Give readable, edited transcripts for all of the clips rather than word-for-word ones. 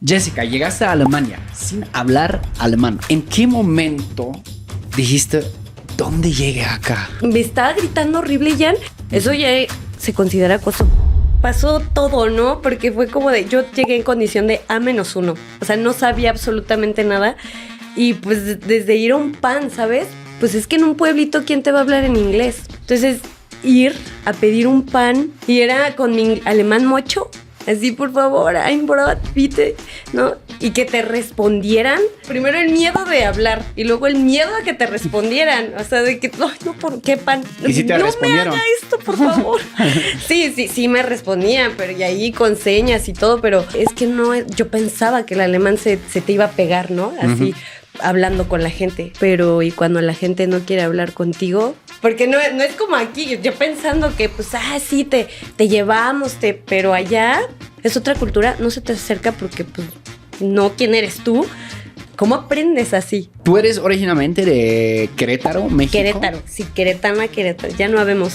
Jessica, llegaste a Alemania sin hablar alemán. ¿En qué momento dijiste, dónde llegué acá? Me estaba gritando horrible, Jan. Eso ya se considera acoso. Pasó todo, ¿no? Porque fue como de... Yo llegué en condición de A-1. O sea, no sabía absolutamente nada. Y pues desde ir a un pan, ¿sabes? Pues es que en un pueblito, ¿quién te va a hablar en inglés? Entonces, ir a pedir un pan y era con mi alemán mocho. Así, por favor, ein Brot, bitte, ¿no? Y que te respondieran. Primero el miedo de hablar y luego el miedo a que te respondieran. O sea, de que, no, ¿por qué pan? ¿Y si te respondieron? No me haga esto, por favor. Sí me respondían, pero y ahí con señas y todo, pero es que no, yo pensaba que el alemán se te iba a pegar, ¿no? Así, hablando con la gente. Pero, y cuando la gente no quiere hablar contigo... Porque no es como aquí, yo pensando que, pues, sí, te llevamos, pero allá es otra cultura, no se te acerca porque, pues, no, ¿quién eres tú? ¿Cómo aprendes así? ¿Tú eres originalmente de Querétaro, México? Querétaro, sí, queretana, Querétaro. Ya no habemos.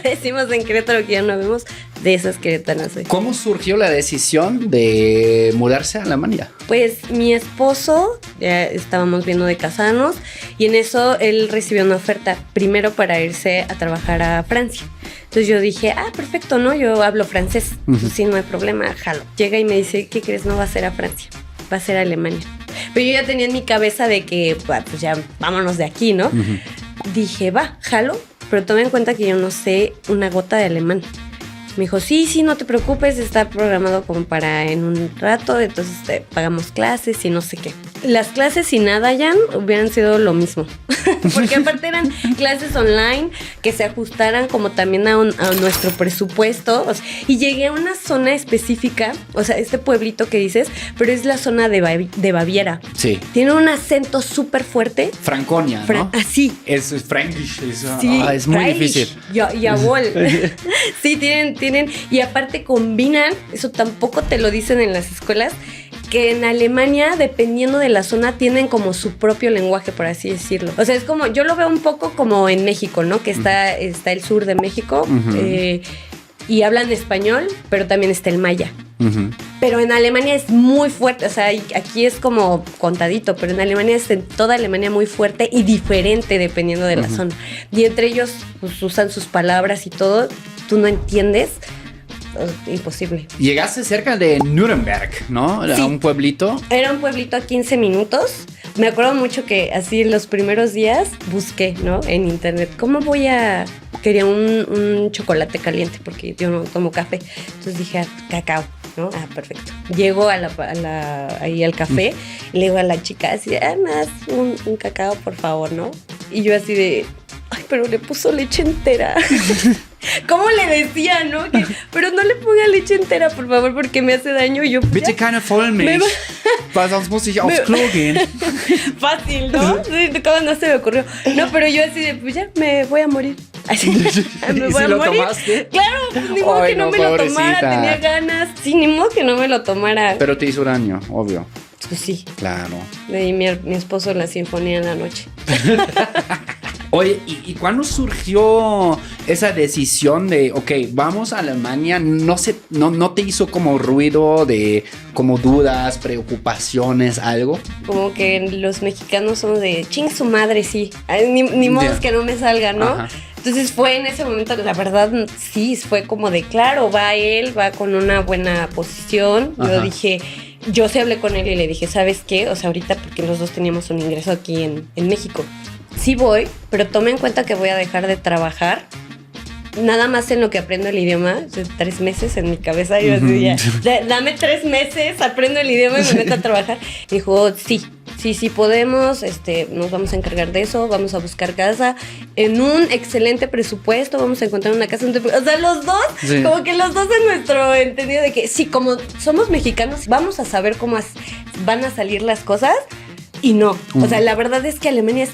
Decimos en Querétaro que ya no habemos de esas queretanas. ¿Cómo surgió la decisión de mudarse a Alemania? Pues mi esposo, ya estábamos viendo de casarnos, y en eso él recibió una oferta primero para irse a trabajar a Francia. Entonces yo dije, perfecto, ¿no? Yo hablo francés, pues sí, no hay problema, jalo. Llega y me dice, ¿qué crees? No va a ser a Francia, va a ser a Alemania. Pero yo ya tenía en mi cabeza de que, pues ya vámonos de aquí, ¿no? Dije, jalo, pero toma en cuenta que yo no sé una gota de alemán. Me dijo, sí, no te preocupes, está programado como para en un rato, entonces te pagamos clases y no sé qué. Las clases y nada, Jan, hubieran sido lo mismo. Porque aparte eran clases online que se ajustaran como también a nuestro presupuesto. O sea, y llegué a una zona específica, o sea, este pueblito que dices, pero es la zona de Baviera. Sí. Tiene un acento súper fuerte. Franconia, ¿no? Así. Es Frankish. Sí, es muy difícil. Jawohl. Sí, tienen, y aparte combinan, eso tampoco te lo dicen en las escuelas, que en Alemania, dependiendo de la zona, tienen como su propio lenguaje, por así decirlo. O sea, es como, yo lo veo un poco como en México, ¿no? Que está el sur de México, y hablan español, pero también está el maya. Pero en Alemania es muy fuerte, o sea, aquí es como contadito, pero en Alemania es en toda Alemania muy fuerte y diferente dependiendo de la zona. Y entre ellos pues, usan sus palabras y todo, tú no entiendes. Imposible. Llegaste cerca de Nuremberg, ¿no? Era un pueblito. Era un pueblito a 15 minutos. Me acuerdo mucho que así en los primeros días busqué, ¿no? En internet. Quería un chocolate caliente porque yo no tomo café. Entonces dije, cacao, ¿no? Perfecto. Llego ahí al café y le digo a la chica así, más un cacao, por favor, ¿no? Y yo así de, pero le puso leche entera. ¿Cómo le decía, no? Pero no le ponga leche entera, por favor, porque me hace daño. Y yo, pues, bitte keine Vollmilch, weil sonst muss ich aufs Klo gehen. Fácil, ¿no? ¿Cómo no se me ocurrió? No, pero yo así de, pues ya, me voy a morir. Así, me voy a lo morir. ¿Tomaste? Claro, pues ni modo que no me lo tomara, tenía ganas. Sí, ni modo que no me lo tomara. Pero te hizo daño, obvio. Pues sí. Claro. Y mi esposo la sinfonía en la noche. Oye, ¿y cuándo surgió esa decisión de, vamos a Alemania? No te hizo como ruido de, como dudas, preocupaciones, algo? Como que los mexicanos son de, ching su madre, sí. Ni modo que no me salga, ¿no? Ajá. Entonces fue en ese momento, la verdad, sí, fue como de, claro, va con una buena posición. Ajá. Yo dije... Yo sí hablé con él y le dije, ¿sabes qué? O sea, ahorita porque los dos teníamos un ingreso aquí en México. Sí voy, pero tome en cuenta que voy a dejar de trabajar. Nada más en lo que aprendo el idioma, 3 meses en mi cabeza. Yo decía, dame 3 meses, aprendo el idioma y me meto a trabajar. Y dijo, sí podemos, nos vamos a encargar de eso, vamos a buscar casa en un excelente presupuesto, vamos a encontrar una casa. O sea, los dos, sí. Como que los dos en nuestro entendido de que sí, como somos mexicanos, vamos a saber cómo van a salir las cosas y no. O sea, la verdad es que Alemania es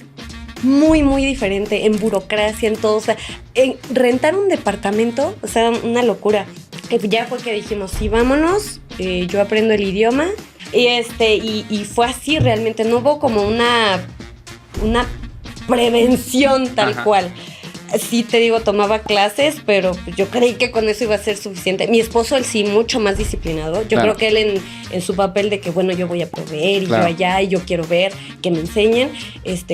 muy, muy diferente en burocracia, en todo. O sea, en rentar un departamento, o sea, una locura. Ya fue que dijimos, sí, vámonos, yo aprendo el idioma. Y fue así realmente, no hubo como una prevención tal cual. Sí, te digo, tomaba clases, pero yo creí que con eso iba a ser suficiente. Mi esposo, él sí, mucho más disciplinado. Yo creo que él en su papel de que, bueno, yo voy a proveer y yo allá y yo quiero ver, que me enseñen,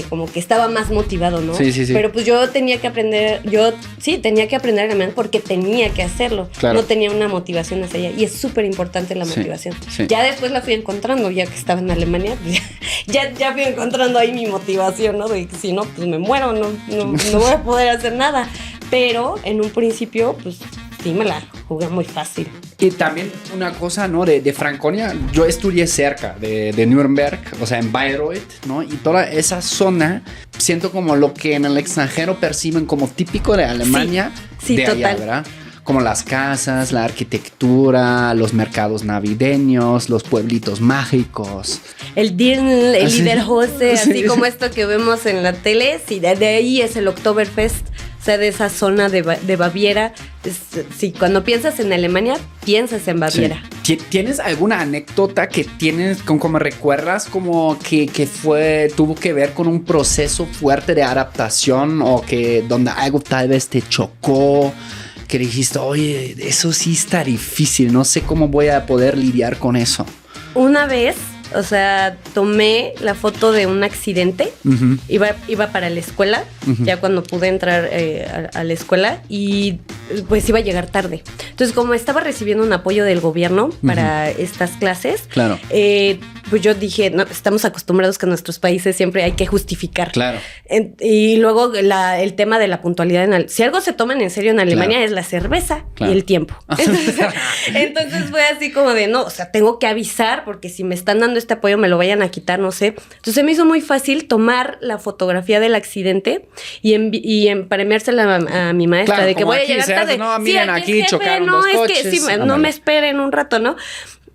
como que estaba más motivado, ¿no? Sí. Pero pues yo tenía que aprender, tenía que aprender alemán porque tenía que hacerlo. Claro. No tenía una motivación hacia allá y es súper importante la motivación. Sí. Ya después la fui encontrando, ya que estaba en Alemania, pues ya fui encontrando ahí mi motivación, ¿no? De que si no, pues me muero, no voy a poder hacer nada, pero en un principio pues sí me la jugué muy fácil. Y también una cosa, ¿no? De Franconia, yo estudié cerca de Nuremberg, o sea, en Bayreuth, ¿no? Y toda esa zona, siento como lo que en el extranjero perciben como típico de Alemania, sí, de total. allá, ¿verdad? Como las casas, la arquitectura, los mercados navideños, los pueblitos mágicos. El Dirndl, el Sí. Liederhose, así Sí. como esto que vemos en la tele, sí, de ahí es el Oktoberfest, o sea, de esa zona de Baviera. Sí, cuando piensas en Alemania, piensas en Baviera. Sí. ¿Tienes alguna anécdota que tienes, como recuerdas, como que tuvo que ver con un proceso fuerte de adaptación o que donde algo tal vez te chocó? Que dijiste, oye, eso sí está difícil, no sé cómo voy a poder lidiar con eso. Una vez, o sea, tomé la foto de un accidente, iba para la escuela, ya cuando pude entrar a la escuela y pues iba a llegar tarde. Entonces, como estaba recibiendo un apoyo del gobierno para estas clases, Claro. Pues yo dije, no, estamos acostumbrados que en nuestros países siempre hay que justificar. Claro. Y luego el tema de la puntualidad. Si algo se toman en serio en Alemania es la cerveza y el tiempo. Entonces fue así como de, no, o sea, tengo que avisar porque si me están dando este apoyo me lo vayan a quitar, no sé. Entonces me hizo muy fácil tomar la fotografía del accidente y premiársela a mi maestra, claro, de que voy a llegar tarde. No, miren, aquí jefe, chocaron no, dos es coches. que sí, no me esperen un rato, ¿no?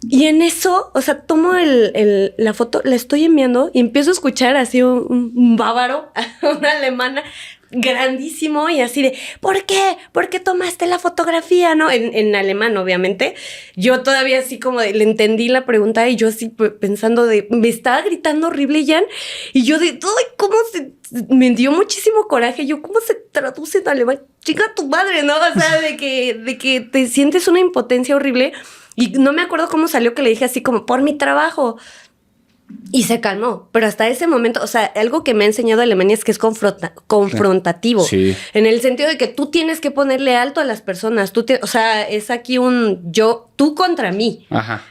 Y en eso, o sea, tomo la foto, la estoy enviando y empiezo a escuchar así un bávaro, una alemana grandísimo y así de, ¿por qué? ¿Por qué tomaste la fotografía? ¿No? En alemán, obviamente. Yo todavía así como le entendí la pregunta y yo así pensando me estaba gritando horrible, Jan, y yo de, ¡ay, cómo me dio muchísimo coraje! Yo, ¿cómo se traduce en alemán? Chica tu madre, ¿no? O sea, de que te sientes una impotencia horrible. Y no me acuerdo cómo salió que le dije así como, por mi trabajo. Y se calmó. Pero hasta ese momento, o sea, algo que me ha enseñado Alemania es que es confrontativo. Sí. En el sentido de que tú tienes que ponerle alto a las personas. O sea, es aquí tú contra mí. Ajá.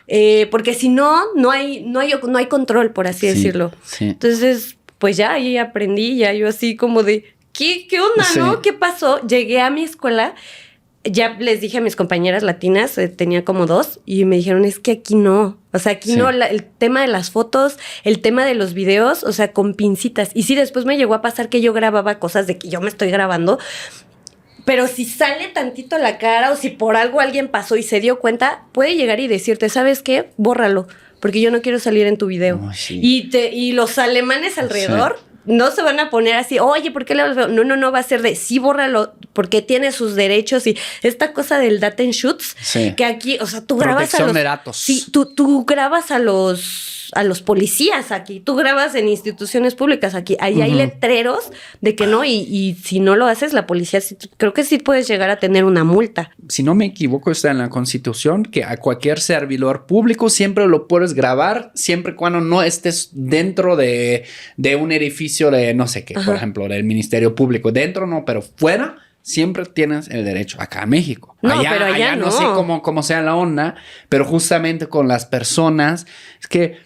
Porque si no hay control, por así decirlo. Sí. Entonces, pues ya ahí aprendí, ya yo así como de, ¿qué onda, no? ¿Qué pasó? Llegué a mi escuela. Ya les dije a mis compañeras latinas, tenía como 2, y me dijeron, es que aquí no. O sea, aquí no, el tema de las fotos, el tema de los videos, o sea, con pincitas. Y sí, después me llegó a pasar que yo grababa cosas de que yo me estoy grabando, pero si sale tantito la cara o si por algo alguien pasó y se dio cuenta, puede llegar y decirte, ¿sabes qué? Bórralo, porque yo no quiero salir en tu video. Oh, sí. Y los alemanes alrededor... Sí. No se van a poner así, oye, ¿por qué le hablas? No, va a ser de sí, bórralo, porque tiene sus derechos y esta cosa del Datenschutz, que aquí, o sea, tú grabas protección de datos. Sí, tú grabas a los policías aquí, tú grabas en instituciones públicas aquí, ahí hay letreros de que no, y si no lo haces, la policía, creo que sí puedes llegar a tener una multa. Si no me equivoco, está en la Constitución que a cualquier servidor público siempre lo puedes grabar, siempre cuando no estés dentro de un edificio de no sé qué, por ejemplo, del Ministerio Público. Dentro no, pero fuera siempre tienes el derecho. Acá en México. No, pero allá no sé cómo sea la onda, pero justamente con las personas, es que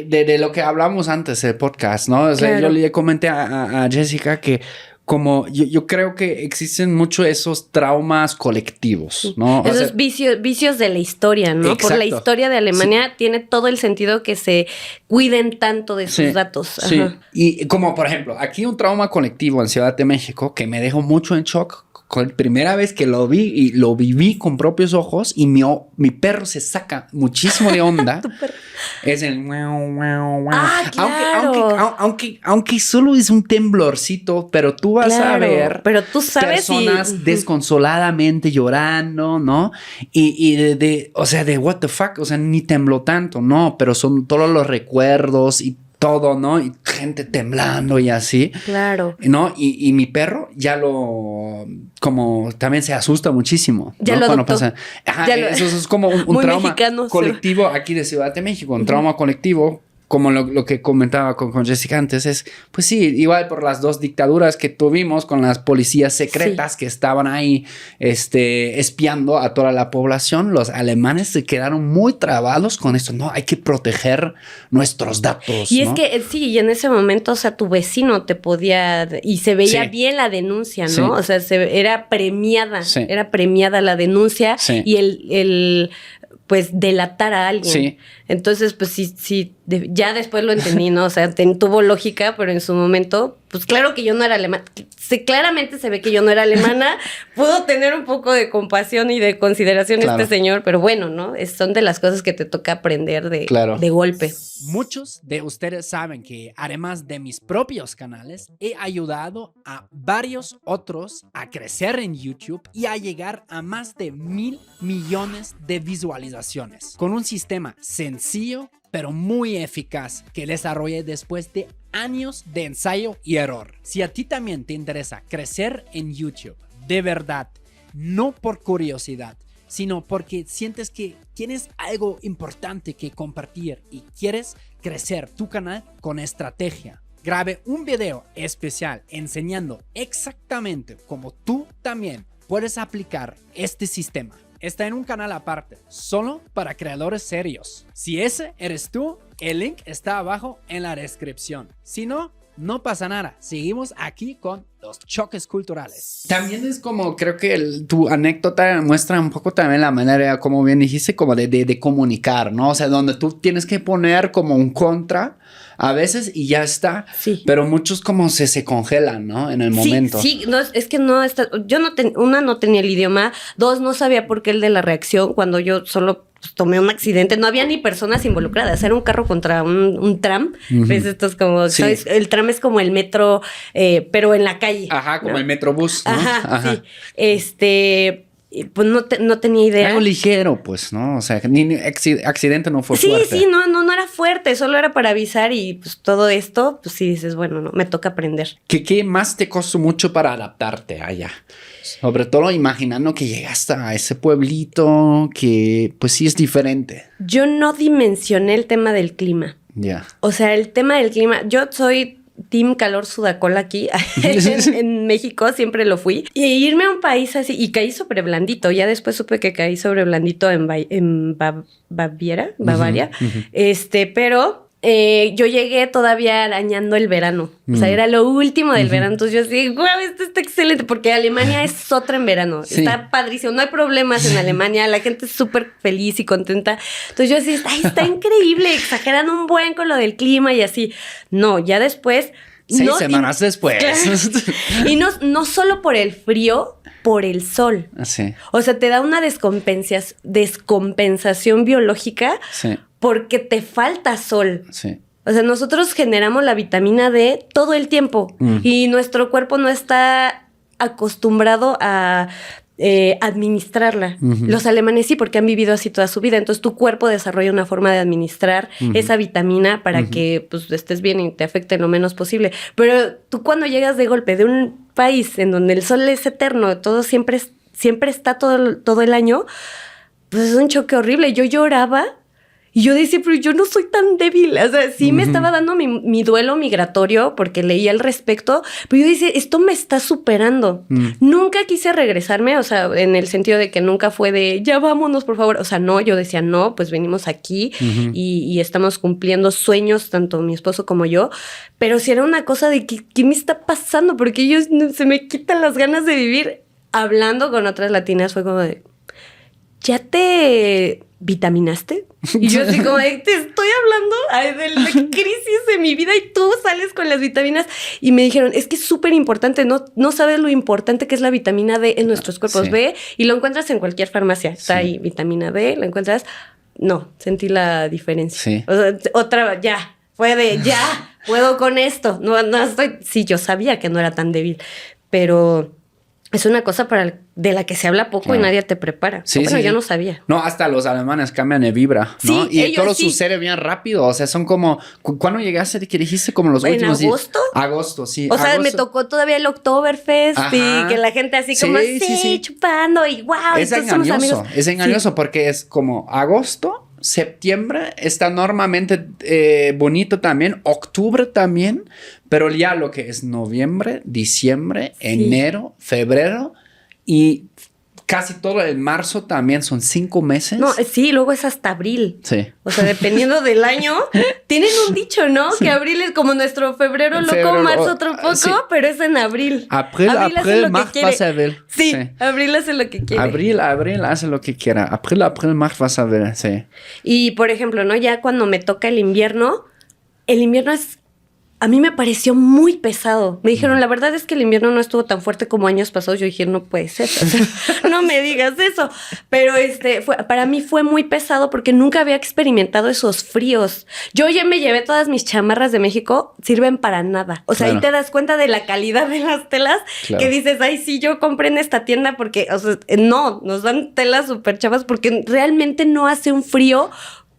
de lo que hablamos antes del podcast, ¿no? O sea, claro. Yo le comenté a Jessica que como yo creo que existen mucho esos traumas colectivos, ¿no? Esos vicios de la historia, ¿no? Exacto. Por la historia de Alemania tiene todo el sentido que se cuiden tanto de sus datos. Sí, ajá. Y como por ejemplo, aquí un trauma colectivo en Ciudad de México que me dejó mucho en shock. Con la primera vez que lo vi y lo viví con propios ojos y mi perro se saca muchísimo de onda. Es el claro. Aunque solo es un temblorcito, pero tú vas a ver pero tú sabes personas desconsoladamente llorando, ¿no? Y o sea, de what the fuck, o sea, ni tembló tanto, no, pero son todos los recuerdos y todo, ¿no? Y gente temblando y así. Claro. ¿No? Y mi perro ya como también se asusta muchísimo. Ya ¿no? lo Cuando adoptó. pasa. Ajá, eso es como un trauma mexicano, colectivo aquí de Ciudad de México, un trauma colectivo. Como lo que comentaba con Jessica antes, es, pues sí, igual por las 2 dictaduras que tuvimos con las policías secretas que estaban ahí espiando a toda la población, los alemanes se quedaron muy trabados con esto. No, hay que proteger nuestros datos. Y ¿no? es que sí, y en ese momento, o sea, tu vecino te podía, y se veía bien la denuncia, ¿no? Sí. O sea, era premiada la denuncia y el pues delatar a alguien. Sí. Entonces, pues sí, ya después lo entendí, ¿no? O sea, tuvo lógica, pero en su momento, pues claro que yo no era alemana. Claramente se ve que yo no era alemana. Pudo tener un poco de compasión y de consideración este señor, pero bueno, ¿no? Son de las cosas que te toca aprender de golpe. Muchos de ustedes saben que además de mis propios canales, he ayudado a varios otros a crecer en YouTube y a llegar a más de 1,000 millones de visualizaciones con un sistema sencillo pero muy eficaz que desarrollé después de años de ensayo y error. Si a ti también te interesa crecer en YouTube, de verdad, no por curiosidad, sino porque sientes que tienes algo importante que compartir y quieres crecer tu canal con estrategia, grabé un video especial enseñando exactamente cómo tú también puedes aplicar este sistema. Está en un canal aparte, solo para creadores serios. Si ese eres tú, el link está abajo en la descripción. Si no, no pasa nada. Seguimos aquí con los choques culturales. También es como, creo que tu anécdota muestra un poco también la manera, como bien dijiste, como de comunicar, ¿no? O sea, donde tú tienes que poner como un contra a veces y ya está. Sí. Pero muchos como se congelan, ¿no? En el momento. Sí, no, es que no está. Yo no tenía el idioma. 2, no sabía por qué el de la reacción cuando yo solo tomé un accidente. No había ni personas involucradas. Era un carro contra un tram. ¿Ves? Esto es como, ¿sabes? El tram es como el metro, pero en la calle. Ajá, como el metrobús, ¿no? Ajá, sí. Pues no tenía idea. Algo ligero, pues, ¿no? O sea, ni accidente no fue fuerte. Sí, no era fuerte, solo era para avisar y pues todo esto, pues sí dices, bueno, no, me toca aprender. ¿Qué más te costó mucho para adaptarte allá? Sobre todo imaginando que llegaste a ese pueblito que pues sí es diferente. Yo no dimensioné el tema del clima. Ya. O sea, el tema del clima, yo soy team calor sudacola aquí en México, siempre lo fui. Y irme a un país así, y caí sobre blandito. Ya después supe que caí sobre blandito en Bavaria. Pero yo llegué todavía arañando el verano. O sea, era lo último del verano. Entonces yo así, guau, esto está excelente. Porque Alemania es otra en verano. Sí. Está padrísimo. No hay problemas en Alemania. La gente es súper feliz y contenta. Entonces yo así, ay, está increíble. Exageran un buen con lo del clima y así. No, ya después... 6 semanas después. Claro. Y no solo por el frío, por el sol. Sí. O sea, te da una descompensación biológica porque te falta sol. Sí. O sea, nosotros generamos la vitamina D todo el tiempo y nuestro cuerpo no está acostumbrado a administrarla. Los alemanes sí, porque han vivido así toda su vida. Entonces tu cuerpo desarrolla una forma de administrar esa vitamina para que pues estés bien y te afecte lo menos posible. Pero tú cuando llegas de golpe de un país en donde el sol es eterno, todo siempre está todo el año, pues es un choque horrible. Yo lloraba y yo decía, pero yo no soy tan débil. O sea, sí me estaba dando mi duelo migratorio porque leía al respecto, pero yo decía, esto me está superando. Nunca quise regresarme, o sea, en el sentido de que nunca fue de, ya vámonos, por favor. O sea, no, yo decía, no, pues venimos aquí y estamos cumpliendo sueños, tanto mi esposo como yo. Pero si era una cosa de, ¿qué me está pasando? Porque se me quitan las ganas de vivir. Hablando con otras latinas fue como de, ¿ya te vitaminaste? Y yo así como, te estoy hablando de la crisis de mi vida y tú sales con las vitaminas. Y me dijeron, es que es súper importante, no sabes lo importante que es la vitamina D en nuestros cuerpos. Ve y lo encuentras en cualquier farmacia. Está ahí, vitamina D, la encuentras. No, sentí la diferencia. Sí. O sea, otra, ya, puedo con esto. No estoy, sí, yo sabía que no era tan débil, pero es una cosa de la que se habla poco y nadie te prepara. Sí, bueno, sí, yo sí. no sabía. No, hasta los alemanes cambian de vibra, ¿no? Sí, Y ellos todo sí. sucede bien rápido. O sea, son como... ¿Cuándo llegaste? ¿Qué dijiste? Como los últimos días. ¿En agosto? Agosto, sí. O sea, agosto. me tocó todavía el Oktoberfest. Ajá. Y que la gente así como, sí, chupando y wow. Es engañoso, es engañoso porque es como agosto, septiembre, está normalmente bonito también, octubre también, pero ya lo que es noviembre, diciembre, enero, febrero y casi todo el marzo también son 5 meses. No, sí, luego es hasta abril. Sí. O sea, dependiendo del año, tienen un dicho, ¿no? Sí. Que abril es como nuestro febrero loco, marzo otro poco, sí. Pero es en abril. Abril, marzo pasa a ver. Sí, abril hace lo que quiere. Abril hace lo que quiera. Abril, marzo vas a ver, sí. Y, por ejemplo, ¿no? Ya cuando me toca el invierno es... A mí me pareció muy pesado. Me dijeron, la verdad es que el invierno no estuvo tan fuerte como años pasados. Yo dije, no puede ser. O sea, no me digas eso. Pero para mí fue muy pesado porque nunca había experimentado esos fríos. Yo ya me llevé todas mis chamarras de México. Sirven para nada. O sea, ahí te das cuenta de la calidad de las telas. Claro. Que dices, ay, sí, yo compré en esta tienda porque, o sea, no, nos dan telas súper chavas porque realmente no hace un frío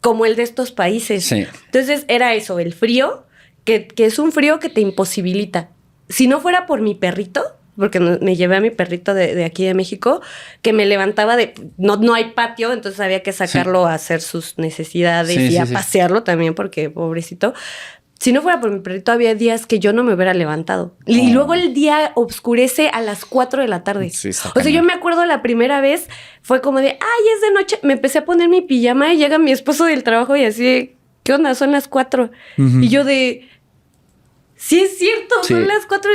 como el de estos países. Sí. Entonces, era eso, el frío. Que es un frío que te imposibilita. Si no fuera por mi perrito, porque me llevé a mi perrito de aquí de México, que me levantaba no hay patio, entonces había que sacarlo a hacer sus necesidades y a pasearlo también, porque pobrecito. Si no fuera por mi perrito, había días que yo no me hubiera levantado. Y luego el día oscurece a las 4 de la tarde. Sí, o sea, yo me acuerdo la primera vez, fue como de, ay, es de noche. Me empecé a poner mi pijama y llega mi esposo del trabajo y así, ¿qué onda? Son las 4. Y yo de... Sí, es cierto, son las 4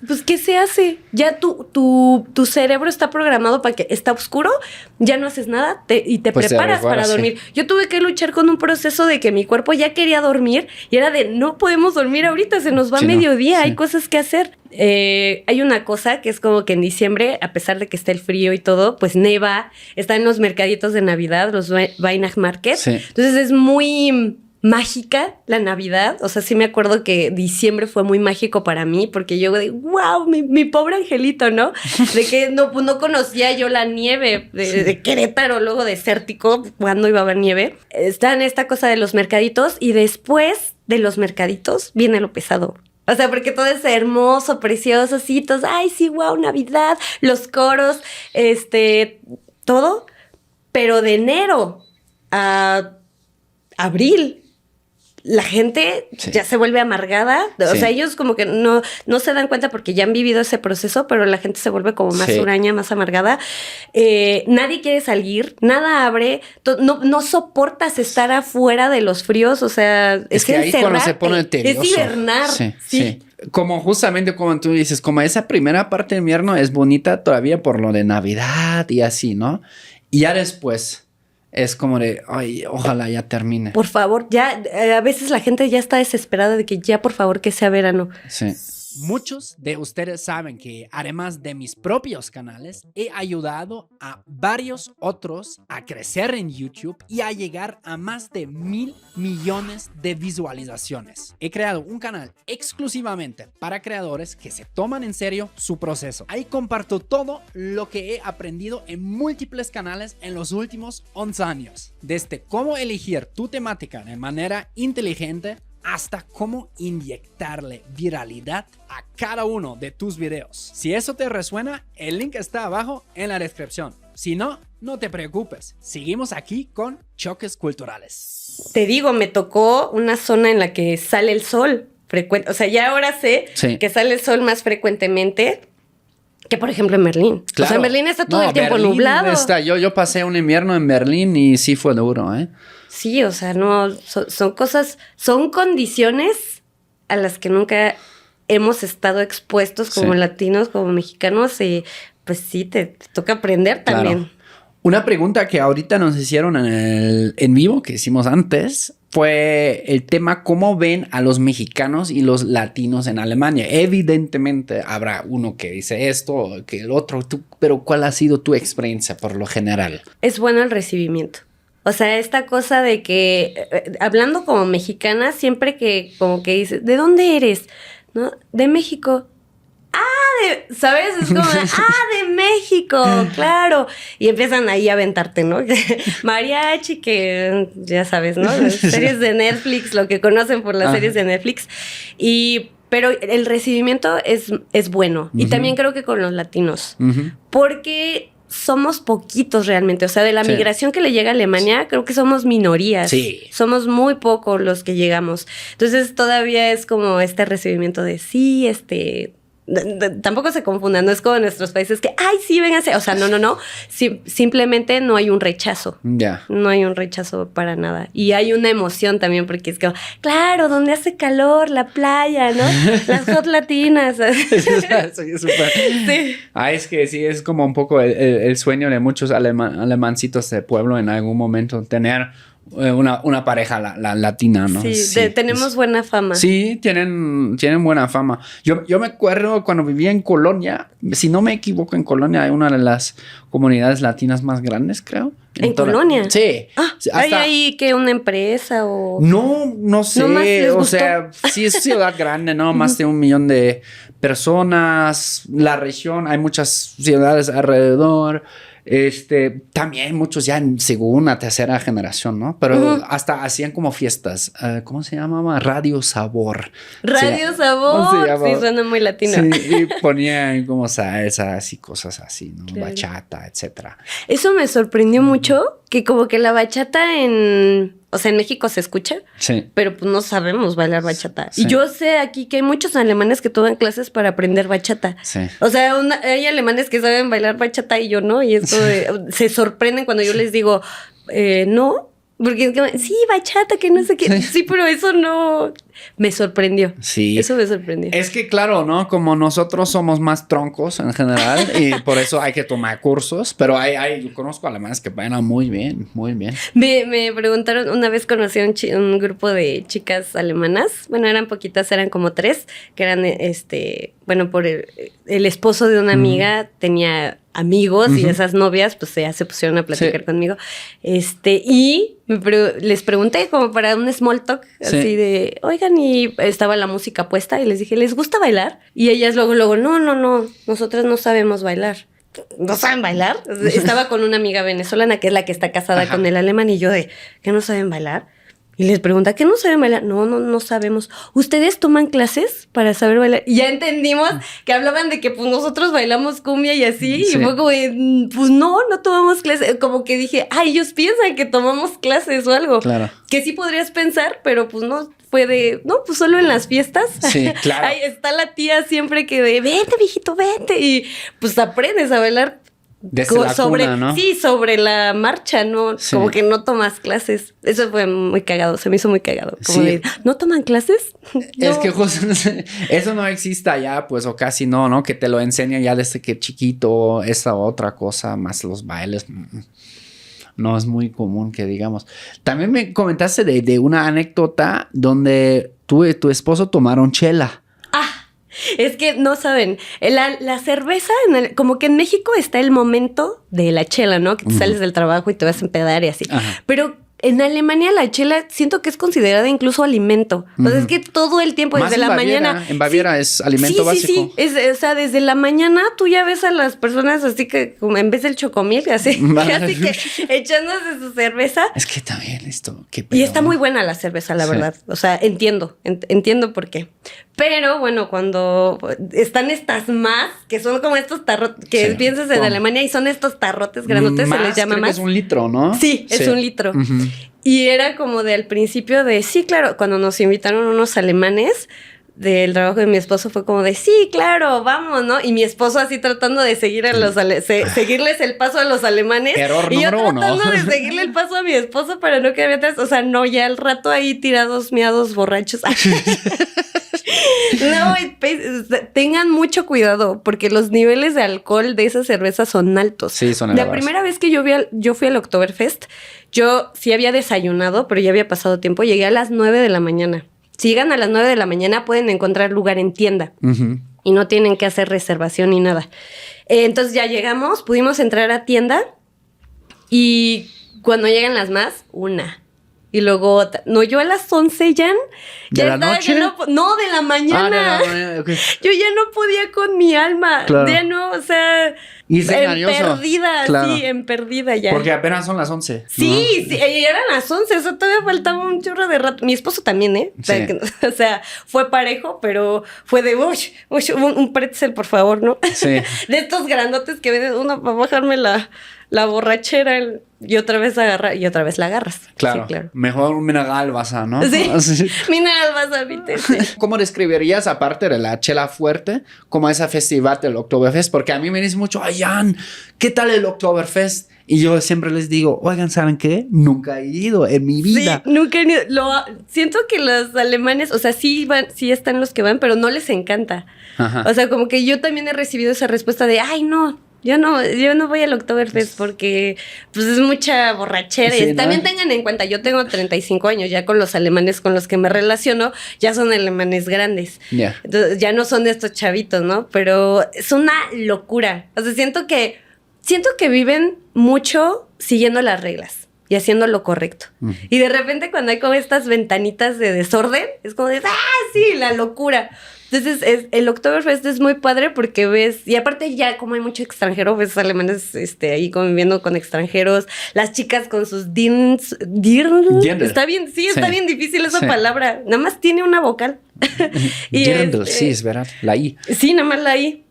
pues, ¿qué se hace? Ya tu cerebro está programado para que está oscuro, ya no haces nada y te preparas para dormir. Yo tuve que luchar con un proceso de que mi cuerpo ya quería dormir y era de, no podemos dormir ahorita, se nos va mediodía, hay cosas que hacer. Hay una cosa que es como que en diciembre, a pesar de que está el frío y todo, pues neva, están los mercaditos de Navidad, los Weihnachtsmarkt. Entonces es muy... mágica la Navidad, o sea, sí me acuerdo que diciembre fue muy mágico para mí, porque yo de, wow, mi pobre angelito, ¿no? De que no conocía yo la nieve de Querétaro, luego desértico, cuando iba a haber nieve. Está en esta cosa de los mercaditos y después de los mercaditos viene lo pesado. O sea, porque todo es hermoso, precioso, así, todos, ay, sí, wow, Navidad, los coros, todo, pero de enero a abril, la gente ya se vuelve amargada. O sea, ellos como que no se dan cuenta porque ya han vivido ese proceso, pero la gente se vuelve como más huraña, más amargada. Nadie quiere salir, nada abre. No soportas estar afuera de los fríos. O sea, es que ahí cuando se pone tedioso. Es hibernar. Sí. Como justamente como tú dices, como esa primera parte de invierno es bonita todavía por lo de Navidad y así, ¿no? Y ya después... es como de, ay, ojalá ya termine. Por favor, ya, a veces la gente ya está desesperada de que ya, por favor, que sea verano. Sí. Muchos de ustedes saben que además de mis propios canales, he ayudado a varios otros a crecer en YouTube y a llegar a más de 1,000 millones de visualizaciones. He creado un canal exclusivamente para creadores que se toman en serio su proceso. Ahí comparto todo lo que he aprendido en múltiples canales en los últimos 11 años. Desde cómo elegir tu temática de manera inteligente, hasta cómo inyectarle viralidad a cada uno de tus videos. Si eso te resuena, el link está abajo en la descripción. Si no, no te preocupes. Seguimos aquí con Choques Culturales. Te digo, me tocó una zona en la que sale el sol frecuente. O sea, ya ahora sé que sale el sol más frecuentemente que, por ejemplo, en Berlín. Claro. O sea, en Berlín está todo el tiempo Berlín nublado. Yo pasé un invierno en Berlín y sí fue duro, ¿eh? Sí, o sea, no, son cosas, son condiciones a las que nunca hemos estado expuestos como latinos, como mexicanos, y pues sí, te toca aprender también. Claro. Una pregunta que ahorita nos hicieron en vivo, que hicimos antes, fue el tema cómo ven a los mexicanos y los latinos en Alemania. Evidentemente habrá uno que dice esto, que el otro, pero ¿cuál ha sido tu experiencia por lo general? Es bueno el recibimiento. O sea, esta cosa de que, hablando como mexicana, siempre que como que dices, ¿de dónde eres? ¿No? De México. Ah, ¿sabes? Es como de México, claro. Y empiezan ahí a aventarte, ¿no? Mariachi, que ya sabes, ¿no? Las series de Netflix, lo que conocen por las series de Netflix. Pero el recibimiento es bueno. Y también creo que con los latinos. Porque somos poquitos realmente. O sea, de la migración que le llega a Alemania, creo que somos minorías. Sí. Somos muy pocos los que llegamos. Entonces, todavía es como este recibimiento de sí, tampoco se confundan, no es como en nuestros países que, ay, sí, vénganse. O sea, no. Simplemente no hay un rechazo. Ya. No hay un rechazo para nada. Y hay una emoción también, porque es como, claro, donde hace calor, la playa, ¿no? Las hot latinas. Sí, es que sí, es como un poco el sueño de muchos alemancitos de pueblo en algún momento, tener una pareja latina, ¿no? Sí, tenemos buena fama. Sí, tienen buena fama. Yo me acuerdo cuando vivía en Colonia, si no me equivoco, en Colonia hay una de las comunidades latinas más grandes, creo. ¿En Colonia? Sí. ¿Hay ahí que una empresa o...? No sé, o sea, sí es ciudad grande, ¿no? Más de 1 millón de personas, la región, hay muchas ciudades alrededor. También muchos ya en segunda, tercera generación, ¿no? Pero hasta hacían como fiestas. ¿Cómo se llamaba? Radio Sabor. Radio Sabor. Sí, suena muy latino. Sí, y ponían como salsas y cosas así, ¿no? Claro. Bachata, etcétera. Eso me sorprendió mucho, que como que la bachata en México se escucha, pero pues no sabemos bailar bachata. Sí. Y yo sé aquí que hay muchos alemanes que toman clases para aprender bachata. Sí. O sea, hay alemanes que saben bailar bachata y yo no, y esto se sorprenden cuando yo les digo, no, porque es que, sí, bachata, que no sé qué. Sí, pero eso no... Me sorprendió. Sí. Eso me sorprendió. Es que claro, ¿no? Como nosotros somos más troncos en general y por eso hay que tomar cursos, pero yo conozco alemanes que bailan muy bien, muy bien. Me preguntaron, una vez conocí a un grupo de chicas alemanas, bueno, eran poquitas, eran como 3, que eran, por el esposo de una amiga tenía amigos y esas novias, pues ya se pusieron a platicar conmigo. Y les pregunté como para un small talk, así de, oigan, y estaba la música puesta y les dije, ¿les gusta bailar? Y ellas luego, no, nosotras no sabemos bailar. ¿No saben bailar? Estaba con una amiga venezolana que es la que está casada con el alemán y yo de, ¿qué no saben bailar? Y les pregunta, ¿qué no saben bailar? No sabemos. ¿Ustedes toman clases para saber bailar? Y ya entendimos que hablaban de que pues nosotros bailamos cumbia y así. Sí. Y fue como de, pues no tomamos clases. Como que dije, ellos piensan que tomamos clases o algo. Claro. Que sí podrías pensar, pero pues no fue de, no, pues solo en las fiestas. Sí, claro. Ahí está la tía siempre que de, vente, viejito, vente. Y pues aprendes a bailar. Desde la cuna, ¿no? Sí, sobre la marcha, ¿no? Sí. Como que no tomas clases. Eso fue muy cagado, se me hizo muy cagado. Como de, ¿no toman clases? No. Es que justo eso no existe allá, pues, o casi no, que te lo enseñan ya desde que chiquito, esa otra cosa, más los bailes. No es muy común que digamos. También me comentaste de una anécdota donde tú y tu esposo tomaron chela. Es que no saben, la cerveza, como que en México está el momento de la chela, ¿no? Que te sales del trabajo y te vas a empedar y así. Ajá. Pero en Alemania la chela siento que es considerada incluso alimento. O sea, es que todo el tiempo, desde la mañana... En Baviera es alimento básico. Sí. O sea, desde la mañana tú ya ves a las personas así que, como en vez del chocomil, así que echándose su cerveza. Es que también esto... Y está muy buena la cerveza, la verdad. O sea, entiendo por qué. Pero bueno, cuando están estas más, que son como estos tarrotes, que piensas en Alemania y son estos tarrotes grandotes, se les llama más. Es 1 litro, ¿no? Sí, es 1 litro. Y era como de al principio de, sí, claro, cuando nos invitaron unos alemanes del trabajo de mi esposo fue como de, sí, claro, vamos, ¿no? Y mi esposo así tratando de seguir a seguirles el paso a los alemanes. Error y yo número 1. tratando de seguirle el paso a mi esposo para no quedarme atrás. O sea, no, ya al rato ahí tirados, miados, borrachos. No, tengan mucho cuidado porque los niveles de alcohol de esa cerveza son altos. Sí, son elevados. La primera vez que yo fui al Oktoberfest, yo sí había desayunado, pero ya había pasado tiempo. Llegué a las 9 de la mañana. Si llegan a las 9 de la mañana pueden encontrar lugar en tienda y no tienen que hacer reservación ni nada. Entonces ya llegamos, pudimos entrar a tienda y cuando llegan las más, 1, Y luego, no, yo a las 11 ya. ¿De la noche? No, de la mañana. De la mañana, okay. Yo ya no podía con mi alma. Claro. Ya no, o sea. Y es engañoso. Perdida, claro. Sí, en perdida ya. Porque apenas son las 11. Sí, ¿no? Sí, eran las 11, o sea, todavía faltaba un chorro de rato. Mi esposo también, ¿eh? Sí. O sea, fue parejo, pero fue de, un pretzel, por favor, ¿no? Sí. De estos grandotes que venden uno para bajarme la borrachera y otra vez agarrar, y otra vez la agarras. Claro. Sí, claro. Mejor un mineral Basa, ¿no? Sí. Sí. Mineral Basa, ¿viste? Sí. ¿Cómo describirías, aparte de la chela fuerte, como ese festival del Oktoberfest? Porque a mí me dicen mucho, ay, Jan, ¿qué tal el Oktoberfest? Y yo siempre les digo, oigan, ¿saben qué? Nunca he ido en mi vida. Sí, nunca he ido. Siento que los alemanes, o sea, sí están los que van, pero no les encanta. Ajá. O sea, como que yo también he recibido esa respuesta de, ay, no. Yo no voy al Oktoberfest porque pues es mucha borrachera. Sí, Y ¿no? También tengan en cuenta, yo tengo 35 años, ya con los alemanes con los que me relaciono, ya son alemanes grandes. Yeah. Entonces, ya no son de estos chavitos, ¿no? Pero es una locura. O sea, siento que viven mucho siguiendo las reglas y haciendo lo correcto. Uh-huh. Y de repente cuando hay como estas ventanitas de desorden, es como de, sí, la locura. Entonces, el Oktoberfest es muy padre porque ves, y aparte ya como hay mucho extranjero, ves alemanes ahí conviviendo con extranjeros, las chicas con sus Dirndl. Está bien, está bien difícil esa palabra, nada más tiene una vocal. Dirndl, sí, es verdad, la I. Sí, nada más la I.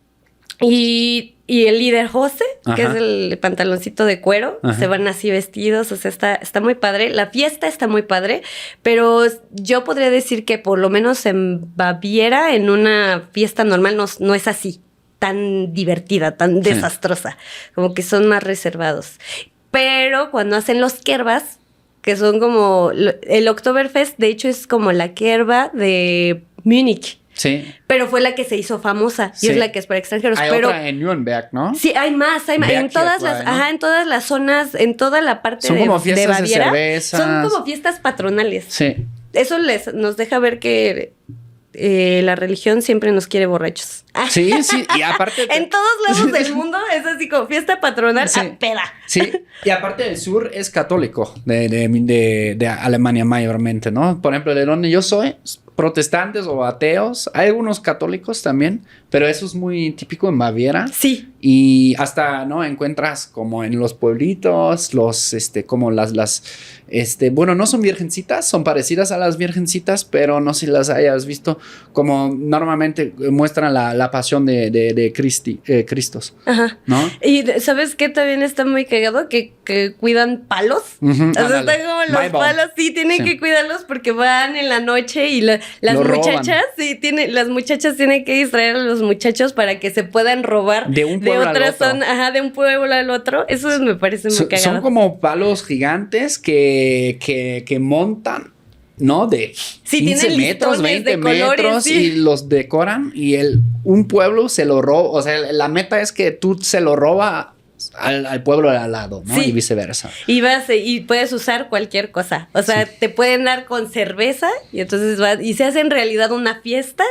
Y el Lederhose, que es el pantaloncito de cuero, se van así vestidos, o sea, está muy padre. La fiesta está muy padre, pero yo podría decir que por lo menos en Baviera, en una fiesta normal, no es así, tan divertida, tan desastrosa, como que son más reservados. Pero cuando hacen los kerbas, que son como, el Oktoberfest, de hecho, es como la kerba de Múnich. Sí. Pero fue la que se hizo famosa y es la que es para extranjeros. Hay otra en Nuremberg, ¿no? Sí, hay más. En todas las, ¿no? En todas las zonas, en toda la parte son como fiestas de Baviera. De cervezas. Son como fiestas patronales. Sí. Eso nos deja ver que la religión siempre nos quiere borrachos. Sí, y aparte... en todos lados del mundo es así como fiesta patronal a peda. Sí, y aparte el sur es católico de Alemania mayormente, ¿no? Por ejemplo, de donde yo soy, protestantes o ateos, hay algunos católicos también, pero eso es muy típico en Baviera. Sí. Y hasta, ¿no? Encuentras como en los pueblitos, como bueno, no son virgencitas, son parecidas a las virgencitas, pero no sé si las hayas visto, como normalmente muestran la pasión de Cristos. Ajá. ¿No? Y ¿sabes qué también está muy cagado? Que cuidan palos. Uh-huh, o sea, están como los palos, sí, tienen que cuidarlos porque van en la noche y las muchachas, las muchachas tienen que distraer a los muchachos para que se puedan robar de un pueblo otra al otro. zona, de un pueblo al otro. Eso me parece muy cagado. Son como palos gigantes que montan, ¿no? De 15 metros, 20 metros y los decoran y un pueblo se lo roba. O sea, la meta es que tú se lo roba al pueblo de al lado, ¿no? Sí. Y viceversa. Y puedes usar cualquier cosa. O sea, te pueden dar con cerveza y entonces y se hace en realidad una fiesta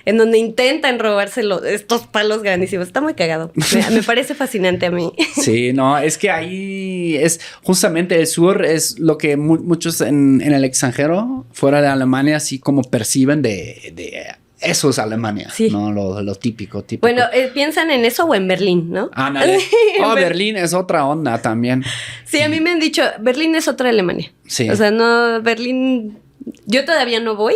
en donde intentan robarse estos palos grandísimos. Está muy cagado. Me parece fascinante a mí. Sí, no, es que ahí es justamente el sur es lo que muchos en el extranjero, fuera de Alemania, así como perciben de eso es Alemania, sí. ¿No? Lo típico. Bueno, piensan en eso o en Berlín, ¿no? Berlín es otra onda también. Sí, a mí me han dicho, Berlín es otra Alemania. Sí. O sea, no, Berlín, yo todavía no voy,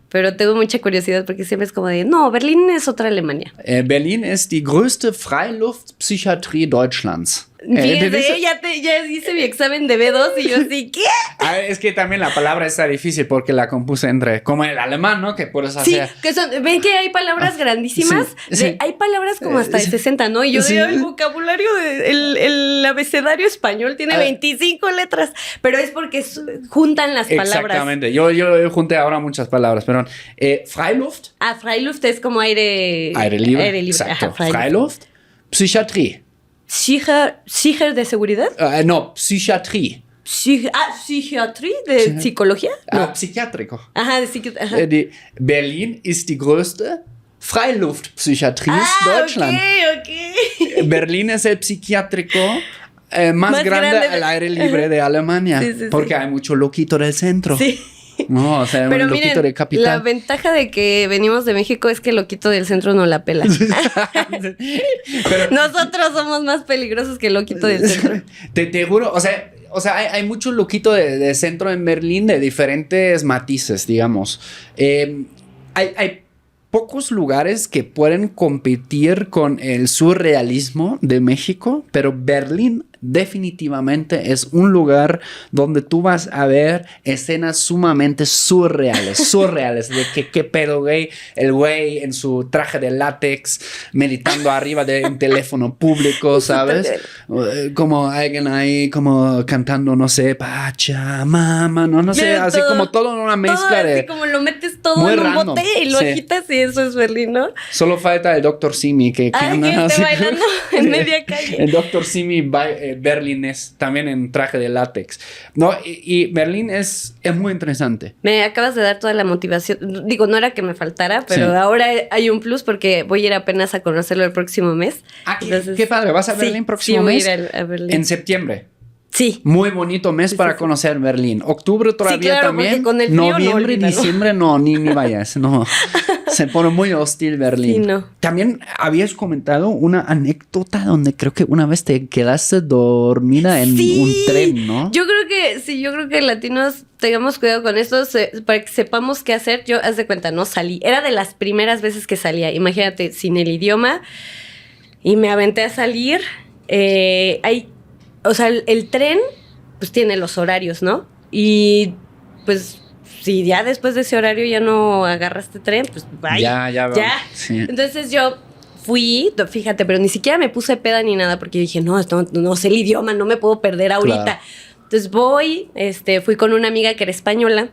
pero tengo mucha curiosidad porque siempre es como de, no, Berlín es otra Alemania. Berlín es die größte Freiluftpsychiatrie Deutschlands. Fíjate, ya hice mi examen de B2 y yo así, ¿qué? Es que también la palabra está difícil porque la compuse como el alemán, ¿no? Que por eso sí, ven que hay palabras grandísimas. Sí. Hay palabras como hasta de 60, ¿no? Y yo digo, el vocabulario, el abecedario español tiene 25 letras, pero es porque juntan las palabras. Exactamente. Yo junté ahora muchas palabras, perdón. Freiluft. Freiluft es como aire libre. Aire libre. Exacto. Freiluft. Psychiatrie. ¿Sicher de seguridad? No, psiquiatría. ¿Psiquiatría de psicología? No. Psiquiátrico. Ajá, de psiquiatría. Berlin ist die größte Freiluftpsychiatrie Deutschland. Okay. Berlín es el psiquiátrico más grande al aire libre de Alemania. Sí, porque hay mucho loquito del centro. Sí. No, o sea, pero un loquito miren, de capital. La ventaja de que venimos de México es que el loquito del centro no la pela. Pero, nosotros somos más peligrosos que el loquito del centro. Te juro, o sea, hay mucho loquito de centro en Berlín de diferentes matices, digamos. Hay pocos lugares que pueden competir con el surrealismo de México, pero Berlín definitivamente es un lugar donde tú vas a ver escenas sumamente surreales, de qué pedo, güey, el güey en su traje de látex meditando arriba de un teléfono público, ¿sabes? Como alguien ahí como cantando, no sé, Pachamama, no sé, así todo, como todo en una mezcla de... Así como lo metes todo en un bote y lo agitas y eso es Berlín, ¿no? Solo falta el Dr. Simi que anda esté bailando en media calle. El Dr. Simi berlinés, también en traje de látex. No, y Berlín es muy interesante. Me acabas de dar toda la motivación. Digo, no era que me faltara, pero ahora hay un plus porque voy a ir apenas a conocerlo el próximo mes. Entonces, qué padre. ¿Vas a Berlín próximo mes? Sí, voy a ir a Berlín. En septiembre. Sí. Muy bonito mes para conocer Berlín. Octubre todavía claro, también. Con el frío noviembre, diciembre, ni vayas. No. Se pone muy hostil Berlín. Sí, no. También habías comentado una anécdota donde creo que una vez te quedaste dormida en un tren, ¿no? Yo creo que latinos tengamos cuidado con esto para que sepamos qué hacer. Yo, haz de cuenta, no salí. Era de las primeras veces que salía. Imagínate, sin el idioma. Y me aventé a salir. O sea, el tren, pues tiene los horarios, ¿no? Y pues si ya después de ese horario ya no agarraste tren, pues vaya. Ya. Sí. Entonces yo fui, fíjate, pero ni siquiera me puse peda ni nada porque dije, no sé el idioma, no me puedo perder ahorita. Claro. Entonces fui con una amiga que era española.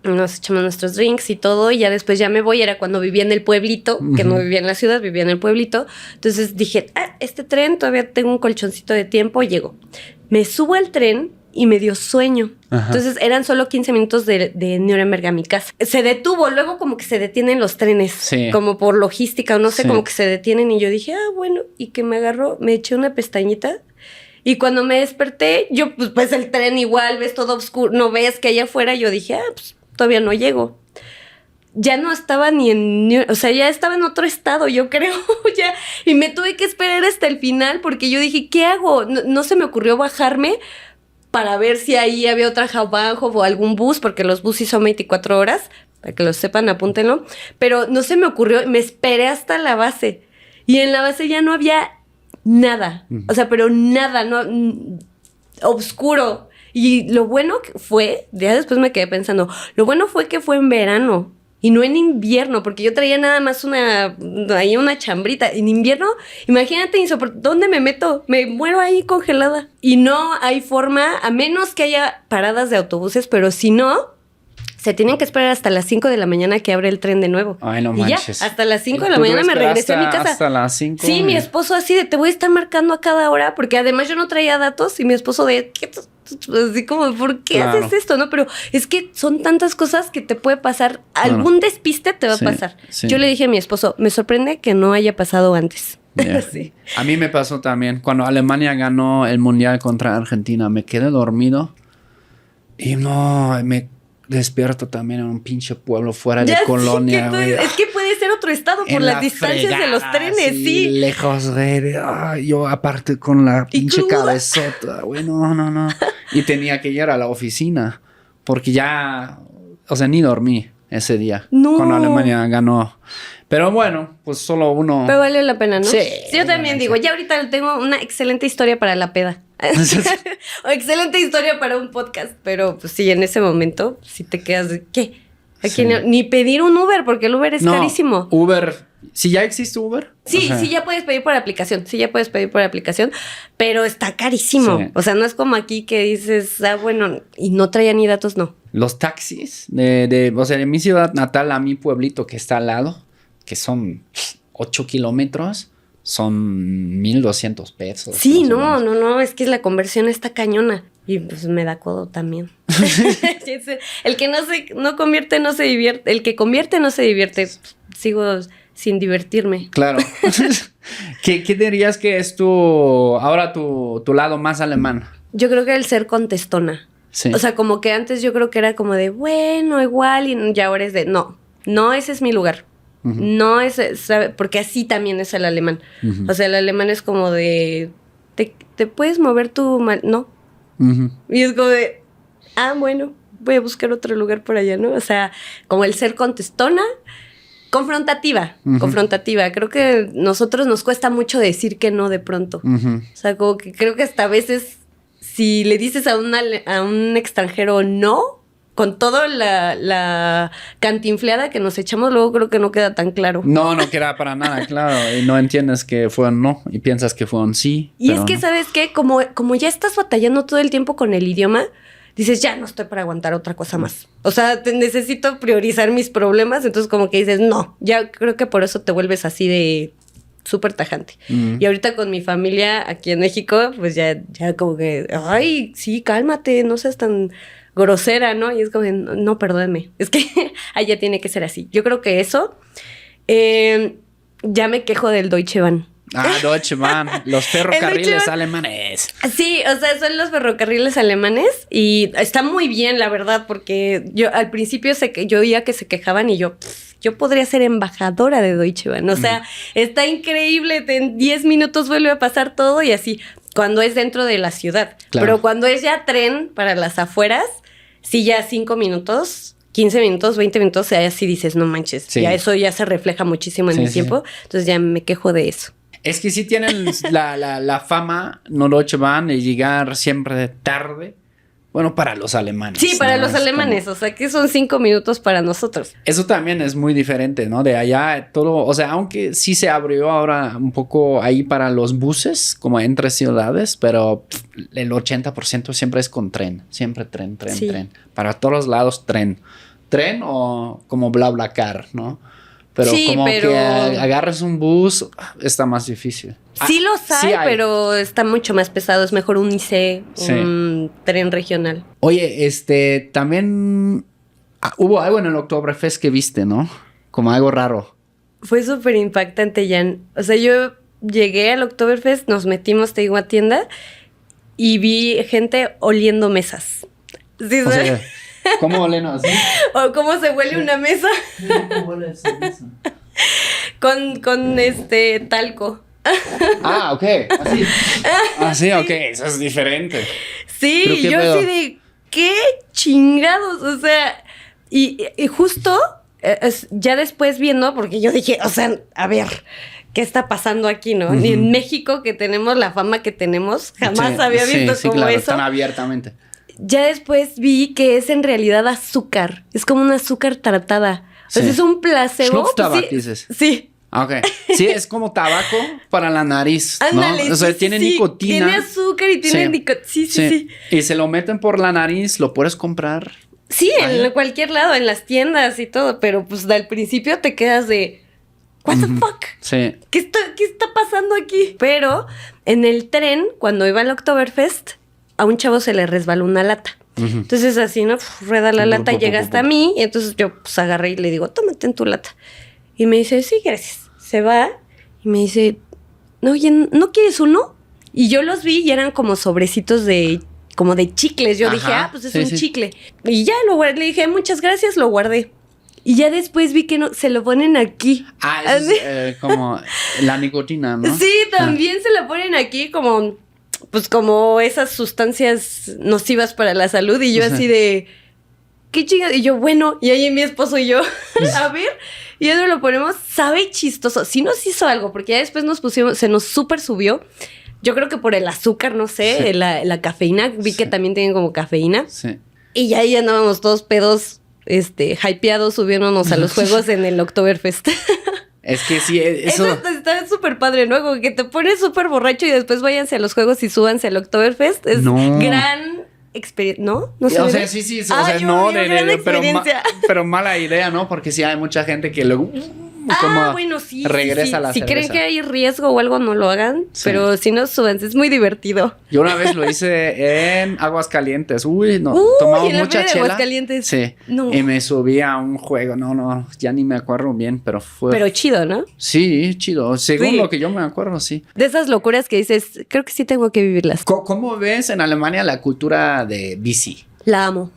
Nos echamos nuestros drinks y todo, y ya después ya me voy. Era cuando vivía en el pueblito, que no vivía en la ciudad, vivía en el pueblito. Entonces dije, este tren, todavía tengo un colchoncito de tiempo, llego. Me subo al tren y me dio sueño. Ajá. Entonces eran solo 15 minutos de Nuremberg a mi casa. Se detuvo, luego como que se detienen los trenes, como por logística o no sé, como que se detienen. Y yo dije, bueno, y que me agarró, me eché una pestañita. Y cuando me desperté, yo pues el tren igual, ves todo oscuro, no ves que allá afuera. Yo dije, pues todavía no llego. Ya no estaba o sea, ya estaba en otro estado, yo creo, ya. Y me tuve que esperar hasta el final porque yo dije, ¿qué hago? No se me ocurrió bajarme para ver si ahí había otra Hauptbahnhof o algún bus, porque los buses son 24 horas, para que lo sepan, apúntenlo. Pero no se me ocurrió, me esperé hasta la base. Y en la base ya no había nada. O sea, pero nada, oscuro. Y lo bueno que fue, ya después me quedé pensando, lo bueno fue que fue en verano y no en invierno, porque yo traía nada más una chambrita. En invierno, imagínate, ¿dónde me meto? Me muero ahí congelada. Y no hay forma, a menos que haya paradas de autobuses, pero si no, se tienen que esperar hasta las 5 de la mañana que abre el tren de nuevo. Ay, no manches. Ya, hasta las 5 de la mañana me regresé a mi casa. Hasta las 5. Sí, mi esposo así de, te voy a estar marcando a cada hora, porque además yo no traía datos, y mi esposo de, ¿qué? Así como, ¿por qué haces esto? No, pero es que son tantas cosas que te puede pasar. Algún despiste te va a pasar. Sí. Yo le dije a mi esposo, me sorprende que no haya pasado antes. Yeah. Sí. A mí me pasó también. Cuando Alemania ganó el Mundial contra Argentina, me quedé dormido y me despierto también en un pinche pueblo fuera de Colonia. Es que puede ser otro estado por las distancias de los trenes, sí. Lejos, güey. Yo aparte con la pinche cabezota, güey, no. Y tenía que ir a la oficina porque ya, o sea, ni dormí ese día. No. Cuando Alemania ganó. Pero bueno, pues solo uno. Pero valió la pena, ¿no? Sí. Yo también digo, ya ahorita tengo una excelente historia para la peda. O excelente historia para un podcast. Pero pues sí, en ese momento, si te quedas de, ¿qué? Aquí ni pedir un Uber, porque el Uber es carísimo. Uber. ¿Si ya existe Uber? Sí, sí ya puedes pedir por aplicación. Pero está carísimo. Sí. O sea, no es como aquí que dices, bueno, y no traía ni datos, no. Los taxis o sea, de mi ciudad natal a mi pueblito que está al lado, que son 8 kilómetros, son 1,200 pesos. Sí, no, es que la conversión está cañona. Y pues me da codo también. El que no convierte no se divierte. El que convierte no se divierte. Sigo sin divertirme. Claro. ¿Qué dirías que es tu lado más alemán? Yo creo que el ser contestona. Sí. O sea, como que antes yo creo que era como de, bueno, igual, y ahora es de, no, ese es mi lugar. Uh-huh. No es, ¿sabe? Porque así también es el alemán. Uh-huh. O sea, el alemán es como de, ¿te puedes mover tu no? Uh-huh. Y es como de, bueno, voy a buscar otro lugar por allá, ¿no? O sea, como el ser contestona, confrontativa. Creo que nosotros nos cuesta mucho decir que no de pronto. Uh-huh. O sea, como que creo que hasta a veces, si le dices a un extranjero no, con toda la cantinfleada que nos echamos, luego creo que no queda tan claro. No queda para nada claro. Y no entiendes que fue un no y piensas que fue un sí. Y es que, no. ¿Sabes qué? Como ya estás batallando todo el tiempo con el idioma, dices, ya no estoy para aguantar otra cosa más. O sea, necesito priorizar mis problemas. Entonces como que dices, no, ya creo que por eso te vuelves así de súper tajante. Y ahorita con mi familia aquí en México, pues ya como que, ay, sí, cálmate, no seas tan grosera, ¿no? Y es como, no, perdóname. Es que allá tiene que ser así. Yo creo que eso, ya me quejo del Deutsche Bahn. Deutsche Bahn, los ferrocarriles alemanes. Sí, o sea, son los ferrocarriles alemanes y está muy bien, la verdad, porque yo al principio yo oía que se quejaban y yo podría ser embajadora de Deutsche Bahn. O sea, está increíble, en 10 minutos vuelve a pasar todo y así, cuando es dentro de la ciudad. Claro. Pero cuando es ya tren para las afueras, sí, ya 5 minutos... 15 minutos, 20 minutos, o sea, así dices, no manches, sí. Ya eso ya se refleja muchísimo en mi tiempo, entonces ya me quejo de eso. Es que sí tienen la fama, no Deutsche Bahn, de llegar siempre tarde. Bueno, para los alemanes. Sí, para los alemanes, o sea, que son 5 minutos para nosotros. Eso también es muy diferente, ¿no? De allá todo, o sea, aunque sí se abrió ahora un poco ahí para los buses, como entre ciudades, pero el 80% siempre es con tren. Siempre tren. Para todos lados, tren. Tren o como BlaBlaCar, ¿no? Pero sí, como que agarres un bus, está más difícil. Sí los hay, sí hay, pero está mucho más pesado. Es mejor un IC, un tren regional. Oye, también hubo algo en el Oktoberfest que viste, ¿no? Como algo raro. Fue súper impactante, Jan. O sea, yo llegué al Oktoberfest, nos metimos, te digo, a tienda y vi gente oliendo mesas. ¿Sí, o sea, ¿cómo huelen así? O cómo se huele una mesa. ¿Cómo huele esa mesa? Con talco. Ok. Así, ok. Eso es diferente. Sí, yo así de, ¿qué chingados? O sea, y justo ya después viendo, porque yo dije, o sea, a ver, ¿qué está pasando aquí, no? Uh-huh. En México, que tenemos la fama que tenemos, jamás había visto como claro, eso. Tan abiertamente. Ya después vi que es en realidad azúcar. Es como un azúcar tratada. O sea, es un placebo. Schnupftabak, dices. Sí. Ok. Sí, es como tabaco para la nariz, Ándale, ¿no? O sea, tiene nicotina. Tiene azúcar y tiene nicotina. Sí. Y se lo meten por la nariz, lo puedes comprar. Sí, en cualquier lado, en las tiendas y todo. Pero pues al principio te quedas de, ¿what the fuck? Sí. ¿Qué está pasando aquí? Pero en el tren, cuando iba al Oktoberfest, a un chavo se le resbaló una lata. Uh-huh. Entonces así, ¿no? Rueda la lata, llega hasta mí. Y entonces yo pues agarré y le digo, tómate en tu lata. Y me dice, sí, gracias. Se va y me dice, no, oye, ¿no quieres uno? Y yo los vi y eran como sobrecitos como de chicles. Yo dije, pues es un chicle. Y ya lo guardé. Le dije, muchas gracias, lo guardé. Y ya después vi que se lo ponen aquí. Es como la nicotina, ¿no? Sí, también se la ponen aquí como esas sustancias nocivas para la salud. Y yo así de, ¿qué chingada? Y yo, bueno, y ahí mi esposo y yo, a ver, y ya nos lo ponemos, sabe chistoso. Sí nos hizo algo, porque ya después se nos súper subió. Yo creo que por el azúcar, no sé, la cafeína, vi que también tienen como cafeína. Sí. Y ya ahí andábamos todos pedos, hypeados, subiéndonos a los juegos en el Oktoberfest. Es que sí, eso está súper padre, ¿no? Como que te pones súper borracho y después váyanse a los juegos y súbanse al Oktoberfest. Es gran experiencia, ¿no? No sé. O sea, sí, o sea, no, pero mala idea, ¿no? Porque sí hay mucha gente que luego bueno, sí. Regresa la Si cerveza. creen que hay riesgo o algo, no lo hagan. Sí. Pero si no, súbanse. Es muy divertido. Yo una vez lo hice en Aguascalientes. Tomamos mucha chela. Aguascalientes. Sí. No. Y me subí a un juego. No, ya ni me acuerdo bien, pero fue. Pero chido, ¿no? Sí, chido. Según lo que yo me acuerdo, sí. De esas locuras que dices, creo que sí tengo que vivirlas. ¿Cómo ves en Alemania la cultura de bici? La amo.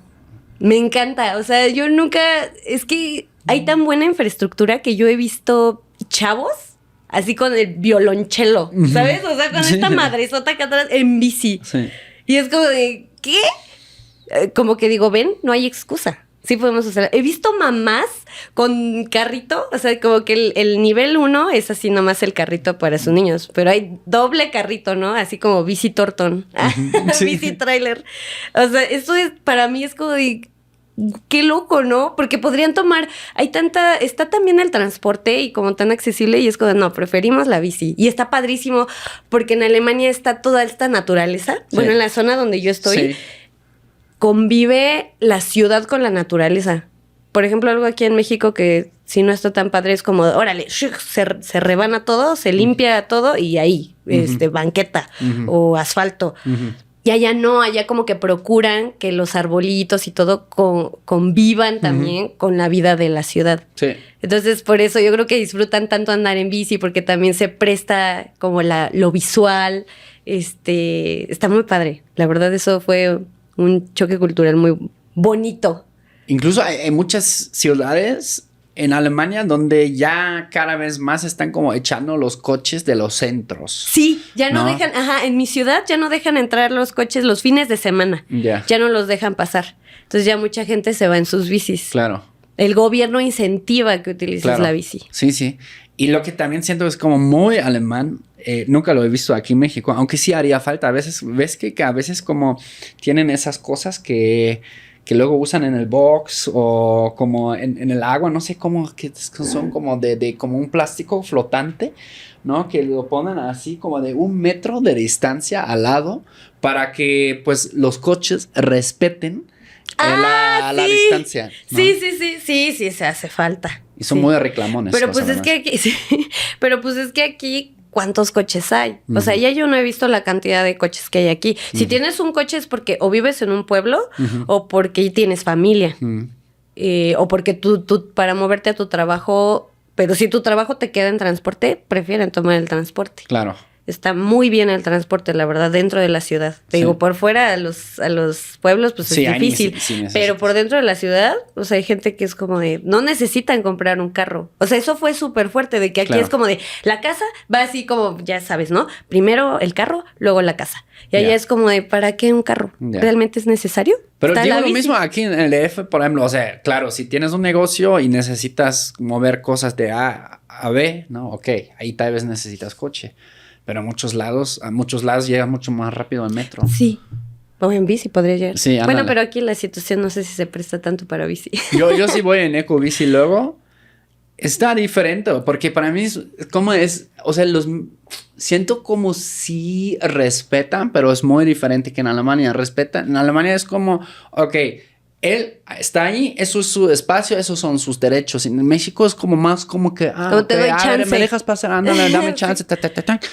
Me encanta. O sea, yo nunca. Es que hay tan buena infraestructura que yo he visto chavos así con el violonchelo, ¿sabes? O sea, con esta madresota acá atrás en bici. Sí. Y es como de, ¿qué? Como que digo, ven, no hay excusa. Sí podemos hacer. He visto mamás con carrito, o sea, como que el nivel 1 es así nomás el carrito para sus niños, pero hay doble carrito, ¿no? Así como bici tortón, sí. Bici trailer. O sea, eso es, para mí es como de, qué loco, ¿no? Porque podrían tomar, está también el transporte y como tan accesible y es como, no, preferimos la bici. Y está padrísimo porque en Alemania está toda esta naturaleza. Sí. Bueno, en la zona donde yo estoy, sí. Convive la ciudad con la naturaleza. Por ejemplo, algo aquí en México que si no está tan padre es como, órale, se rebana todo, se limpia todo y ahí, banqueta o asfalto. Y allá no, allá como que procuran que los arbolitos y todo convivan también con la vida de la ciudad. Sí. Entonces, por eso yo creo que disfrutan tanto andar en bici, porque también se presta como lo visual. Está muy padre. La verdad, eso fue un choque cultural muy bonito. Incluso hay muchas ciudades en Alemania donde ya cada vez más están como echando los coches de los centros. Sí, ya no dejan, en mi ciudad ya no dejan entrar los coches los fines de semana. Ya no los dejan pasar. Entonces ya mucha gente se va en sus bicis. Claro. El gobierno incentiva que utilices la bici. Sí, sí. Y lo que también siento es como muy alemán. Nunca lo he visto aquí en México, aunque sí haría falta. A veces, ves que a veces como tienen esas cosas que luego usan en el box o como en el agua, no sé cómo, que son como de como un plástico flotante, ¿no? Que lo ponen así como de 1 metro de distancia al lado para que pues los coches respeten la distancia, ¿no? Sí, se hace falta. Y son muy reclamones. Pero pues es que aquí, aquí ¿cuántos coches hay? O sea, ya yo no he visto la cantidad de coches que hay aquí. Si tienes un coche es porque o vives en un pueblo o porque tienes familia. O porque tú para moverte a tu trabajo, pero si tu trabajo te queda en transporte, prefieren tomar el transporte. Claro. Está muy bien el transporte, la verdad, dentro de la ciudad. Te digo, por fuera a los pueblos, pues es difícil. Pero por dentro de la ciudad, o sea, hay gente que es como de, no necesitan comprar un carro. O sea, eso fue súper fuerte, de que aquí es como de, la casa va así como, ya sabes, ¿no? Primero el carro, luego la casa. Y allá es como de, ¿para qué un carro? ¿Realmente es necesario? Pero digo lo mismo aquí en el DF, por ejemplo, o sea, claro, si tienes un negocio y necesitas mover cosas de A a B, ¿no? Ok, ahí tal vez necesitas coche. Pero a muchos lados llega mucho más rápido el metro. Sí. O en bici podría llegar. Sí, ándale. Bueno, pero aquí la situación no sé si se presta tanto para bici. Yo sí voy en ecobici luego. Está diferente, porque para mí o sea, siento como si respetan, pero es muy diferente que en Alemania. En Alemania es como, ok, él está ahí, eso es su espacio, esos son sus derechos. En México es como más como que, te doy chance. Me dejas pasar, ándale, dame chance,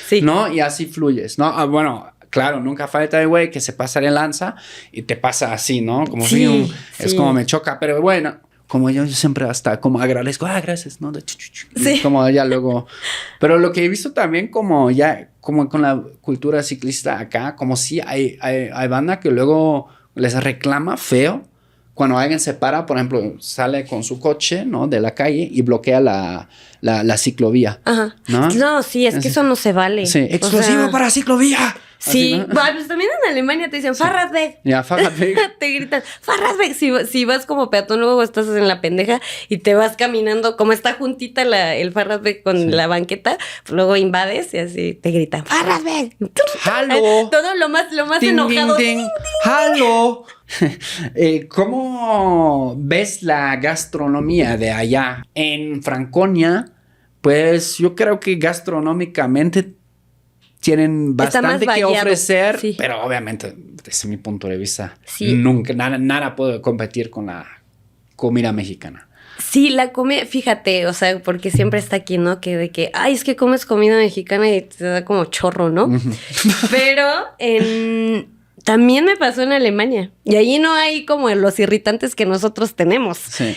sí. ¿No? Y así fluyes, ¿no? Bueno, claro, nunca falta el güey que se pasa de lanza y te pasa así, ¿no? Como es como me choca, pero bueno, como yo siempre hasta como agradezco, gracias, ¿no? Sí. Como ya luego. Pero lo que he visto también como ya, como con la cultura ciclista acá, como si hay banda que luego les reclama feo. Cuando alguien se para, por ejemplo, sale con su coche, ¿no? De la calle y bloquea la ciclovía. Ajá. No, sí, es que eso no se vale. Sí, explosivo para ciclovía. Sí, ¿no? Bueno, pues también en Alemania te dicen Fahrradweg. Ya, Fahrradweg. Te gritan Fahrradweg. Si vas como peatón, luego estás en la pendeja y te vas caminando, como está juntita el Fahrradweg con la banqueta, pues luego invades y así te gritan Fahrradweg. ¡Halo! Todo lo más ding, enojado. Ding, ding. ¡Halo! ¿Cómo ves la gastronomía de allá? En Franconia, pues yo creo que gastronómicamente tienen bastante que ofrecer, pero obviamente desde mi punto de vista nunca nada puede competir con la comida mexicana. Sí, la comida, fíjate, o sea, porque siempre está aquí, ¿no? Que de que, ay, es que comes comida mexicana y te da como chorro, ¿no? Pero también me pasó en Alemania. Y ahí no hay como los irritantes que nosotros tenemos. Sí.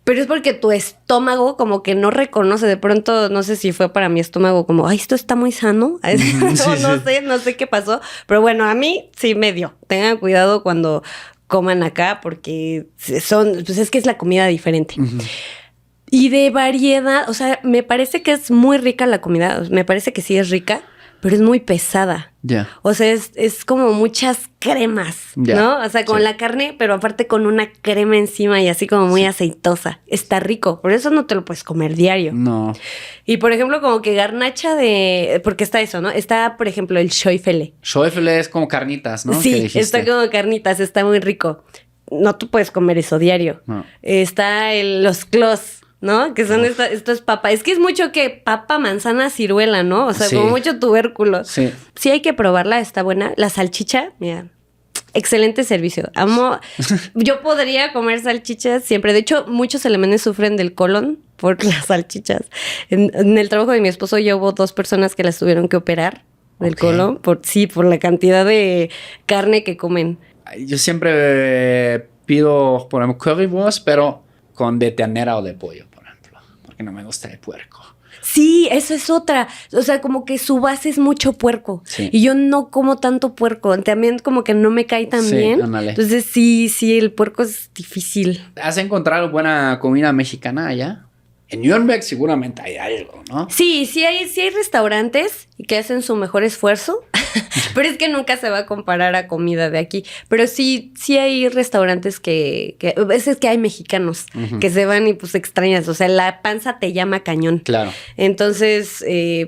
Pero es porque tu estómago como que no reconoce. De pronto, no sé si fue para mi estómago como, ay, esto está muy sano. No sé qué pasó. Pero bueno, a mí sí me dio. Tengan cuidado cuando coman acá porque pues es que es la comida diferente. Y de variedad, o sea, me parece que es muy rica la comida. Me parece que sí es rica, pero es muy pesada. Ya. O sea, es como muchas cremas, ¿no? O sea, con la carne, pero aparte con una crema encima y así como muy aceitosa. Está rico, por eso no te lo puedes comer diario. No. Y por ejemplo, como que garnacha porque está eso, ¿no? Está, por ejemplo, el Schäufele. Schäufele es como carnitas, ¿no? Sí, está como carnitas, está muy rico. No tú puedes comer eso diario. No. Está los Kloss, ¿no? Que son estas papas. Es que es mucho que papa, manzana, ciruela, ¿no? O sea, como mucho tubérculo. Sí. Sí hay que probarla, está buena. La salchicha, mira, excelente servicio. Amo. Yo podría comer salchichas siempre. De hecho, muchos alemanes sufren del colon por las salchichas. En el trabajo de mi esposo ya hubo 2 personas que las tuvieron que operar del colon. Por la cantidad de carne que comen. Yo siempre pido, por ejemplo, currywurst, pero con de ternera o de pollo, por ejemplo. Porque no me gusta el puerco. Sí, eso es otra. O sea, como que su base es mucho puerco. Sí. Y yo no como tanto puerco. También como que no me cae tan bien. Ándale. Entonces sí, el puerco es difícil. ¿Has encontrado buena comida mexicana allá? En Nürnberg seguramente hay algo, ¿no? Sí hay restaurantes que hacen su mejor esfuerzo. Pero es que nunca se va a comparar a comida de aquí. Pero sí hay restaurantes que a veces que hay mexicanos que se van y pues extrañas. O sea, la panza te llama cañón. Claro. Entonces,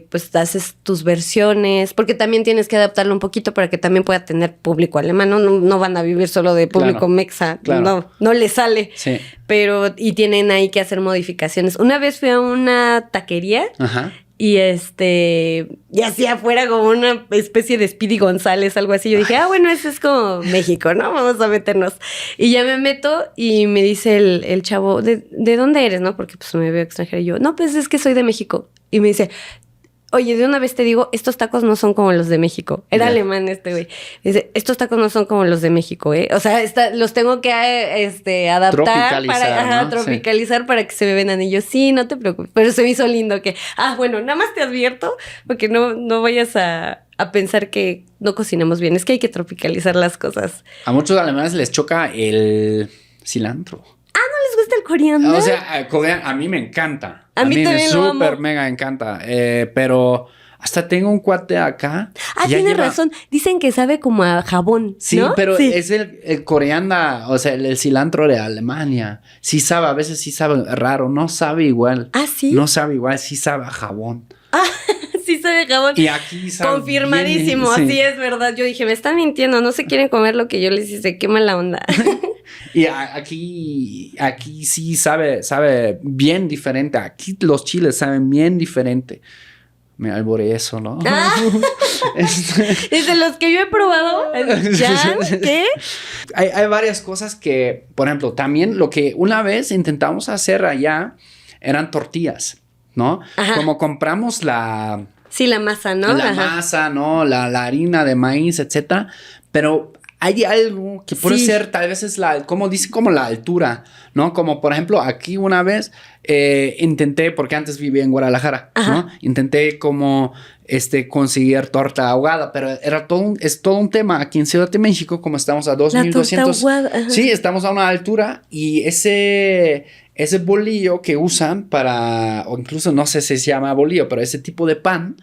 pues haces tus versiones. Porque también tienes que adaptarlo un poquito para que también pueda tener público alemán. No van a vivir solo de público mexa. Claro. No les sale. Sí. Pero, y tienen ahí que hacer modificaciones. Una vez fui a una taquería. Ajá. Y así afuera como una especie de Speedy González, algo así. Yo dije, bueno, eso es como México, ¿no? Vamos a meternos. Y ya me meto y me dice el chavo, ¿de dónde eres, no? Porque pues me veo extranjera. Y yo, no, pues es que soy de México. Y me dice, oye, de una vez te digo, estos tacos no son como los de México. Era alemán este güey. Dice, estos tacos no son como los de México, ¿eh? O sea, los tengo que adaptar tropicalizar para que se me vendan. Y yo, sí, no te preocupes. Pero se me hizo lindo que, bueno, nada más te advierto, porque no vayas a pensar que no cocinamos bien. Es que hay que tropicalizar las cosas. A muchos alemanes les choca el cilantro. ¿No les gusta el coriandro? O sea, a mí me encanta. A mí me súper mega encanta. Pero hasta tengo un cuate acá. Tienes razón. Dicen que sabe como a jabón. Sí, ¿no? Pero es el coriandro, o sea, el cilantro de Alemania. Sí sabe, a veces sí sabe raro. No sabe igual. ¿Sí? No sabe igual, sí sabe a jabón. Sí sabe a jabón. Y aquí sabe confirmadísimo, bien, sí es verdad. Yo dije, me están mintiendo, no se quieren comer lo que yo les hice, qué mala onda. Y aquí sí sabe bien diferente. Aquí los chiles saben bien diferente. Me alboré eso, ¿no? Desde los que yo he probado, ¿ya? ¿Qué? Hay varias cosas que, por ejemplo, también lo que una vez intentamos hacer allá eran tortillas, ¿no? Ajá. Como compramos la masa, ¿no? La masa, ¿no? La harina de maíz, etcétera. Pero hay algo que puede ser, tal vez es como la altura, ¿no? Como por ejemplo, aquí una vez intenté, porque antes vivía en Guadalajara, ¿no? Intenté como conseguir torta ahogada, pero es todo un tema. Aquí en Ciudad de México, como estamos a 2200. Sí, estamos a una altura y ese bolillo que usan o incluso no sé si se llama bolillo, pero ese tipo de pan,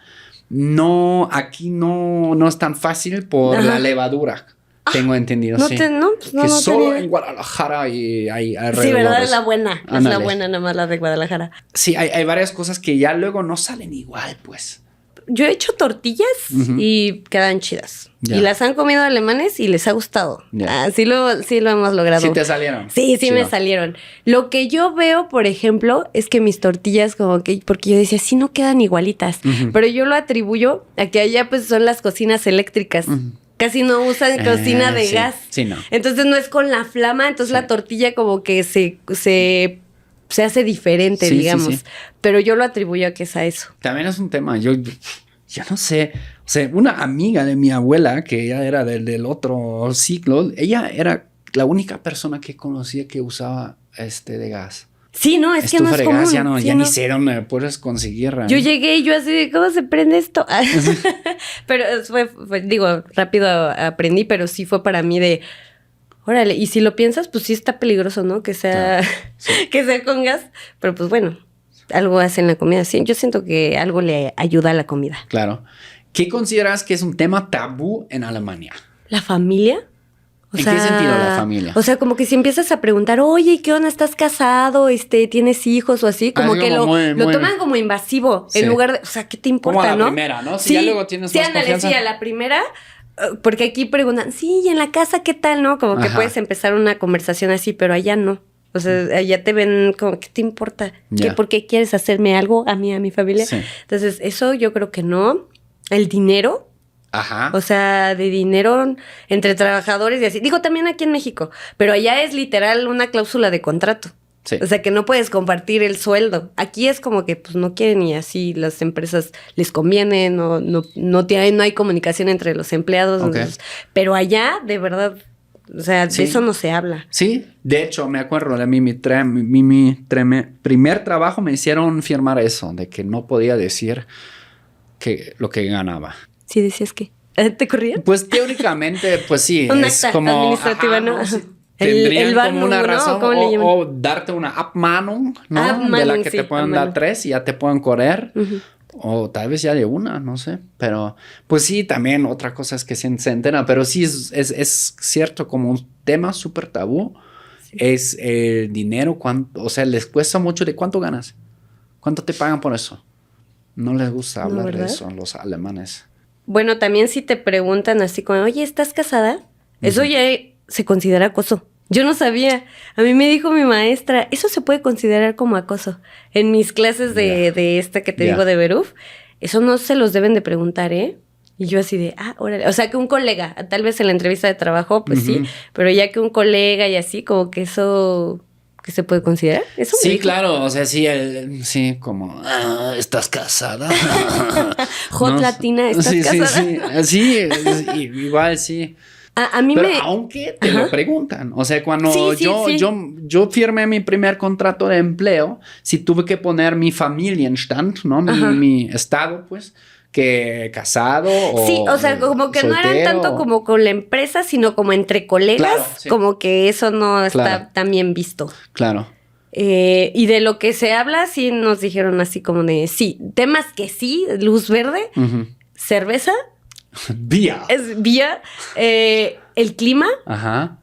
aquí no es tan fácil por la levadura. Tengo entendido, sí. Que solo en Guadalajara hay alrededor. Sí, ¿verdad? Es la buena. Es la buena, nada más la de Guadalajara. Sí, hay varias cosas que ya luego no salen igual, pues. Yo he hecho tortillas y quedan chidas. Y las han comido alemanes y les ha gustado. Sí lo hemos logrado. ¿Sí te salieron? Sí, me salieron. Lo que yo veo, por ejemplo, es que mis tortillas como que... Porque yo decía, sí no quedan igualitas. Pero yo lo atribuyo a que allá pues son las cocinas eléctricas. Casi no usan cocina de gas. Sí, no. Entonces no es con la flama. Entonces la tortilla como que se se hace diferente, Sí, digamos. sí, sí. Pero yo lo atribuyo a que es a eso. También es un tema, yo no sé, o sea, una amiga de mi abuela, que ella era del otro siglo, ella era la única persona que conocía que usaba de gas. Sí, no, es que no Estufa es de común. gas ya, no, Sí, ya no. ni sé dónde puedes conseguir. Yo llegué y yo así de, ¿cómo se prende esto? Pero digo, rápido aprendí, pero sí fue para mí de, órale, y si lo piensas, pues sí está peligroso, ¿no? Que sea, Claro, sí. que sea con gas, pero pues bueno, algo hace en la comida. Sí, yo siento que algo le ayuda a la comida. Claro. ¿Qué consideras que es un tema tabú en Alemania? ¿La familia? ¿En qué sentido la familia? O sea, como que si empiezas a preguntar, oye, ¿qué onda? ¿Estás casado? ¿Tienes hijos o así? Como que lo toman como invasivo. Sí. En lugar de, o sea, ¿qué te importa, como a la no? primera, ¿no? Si ya luego tienes más confianza. Sí, a la primera. Porque aquí preguntan, sí, ¿y en la casa qué tal, no? Como que puedes empezar una conversación así, pero allá no. O sea, allá te ven como, ¿qué te importa? Ya. ¿Por qué quieres hacerme algo a mí, a mi familia? Sí. Entonces, eso yo creo que no. El dinero. Ajá. O sea, de dinero entre trabajadores y así. Digo, también aquí en México, pero allá es literal una cláusula de contrato. Sí. O sea, que no puedes compartir el sueldo. Aquí es como que pues no quieren y así las empresas les conviene, no hay comunicación entre los empleados. Ok. Entonces, pero allá, de verdad, o sea, Sí. de eso no se habla. Sí, de hecho, me acuerdo de mi primer trabajo me hicieron firmar eso, de que no podía decir lo que ganaba. Sí, decías que. ¿Te corrían? Pues teóricamente, pues sí, Un es acta como administrativa, ¿no? sí. El Tendrían Warnung, como una ¿no? razón ¿Cómo le llaman? o darte una Abmahnung, ¿no? Abmahnung, de la que sí, te pueden Abmahnung. dar 3 y ya te pueden correr. Ujú. O tal vez ya de una, no sé. Pero, pues sí, también otra cosa es que se entera. Pero sí es cierto, como un tema súper tabú. Sí. Es el dinero, o sea, les cuesta mucho de cuánto ganas. ¿Cuánto te pagan por eso? No les gusta hablar de eso a los alemanes. Bueno, también si te preguntan así como, oye, ¿estás casada? Eso ya se considera acoso. Yo no sabía. A mí me dijo mi maestra, eso se puede considerar como acoso. En mis clases de esta que te digo de Beruf, eso no se los deben de preguntar, ¿eh? Y yo así de, órale. O sea, que un colega, tal vez en la entrevista de trabajo, pues sí, pero ya que un colega y así, como que eso... ¿Que se puede considerar? ¿Eso sí, claro, o sea, sí, sí, como, ¿estás casada? Hot no, latina, ¿estás casada? Sí, igual sí. A mí pero aunque te lo preguntan, o sea, cuando sí. yo firmé mi primer contrato de empleo, sí tuve que poner mi Familienstand, ¿no? Mi estado, pues, que casado o sí, o sea, como que soltero, no eran tanto como con la empresa, sino como entre colegas, claro, sí. Como que eso no está tan bien visto. Claro. Y de lo que se habla, sí nos dijeron así como de, sí, temas que sí, luz verde, cerveza. Vía. Es vía, el clima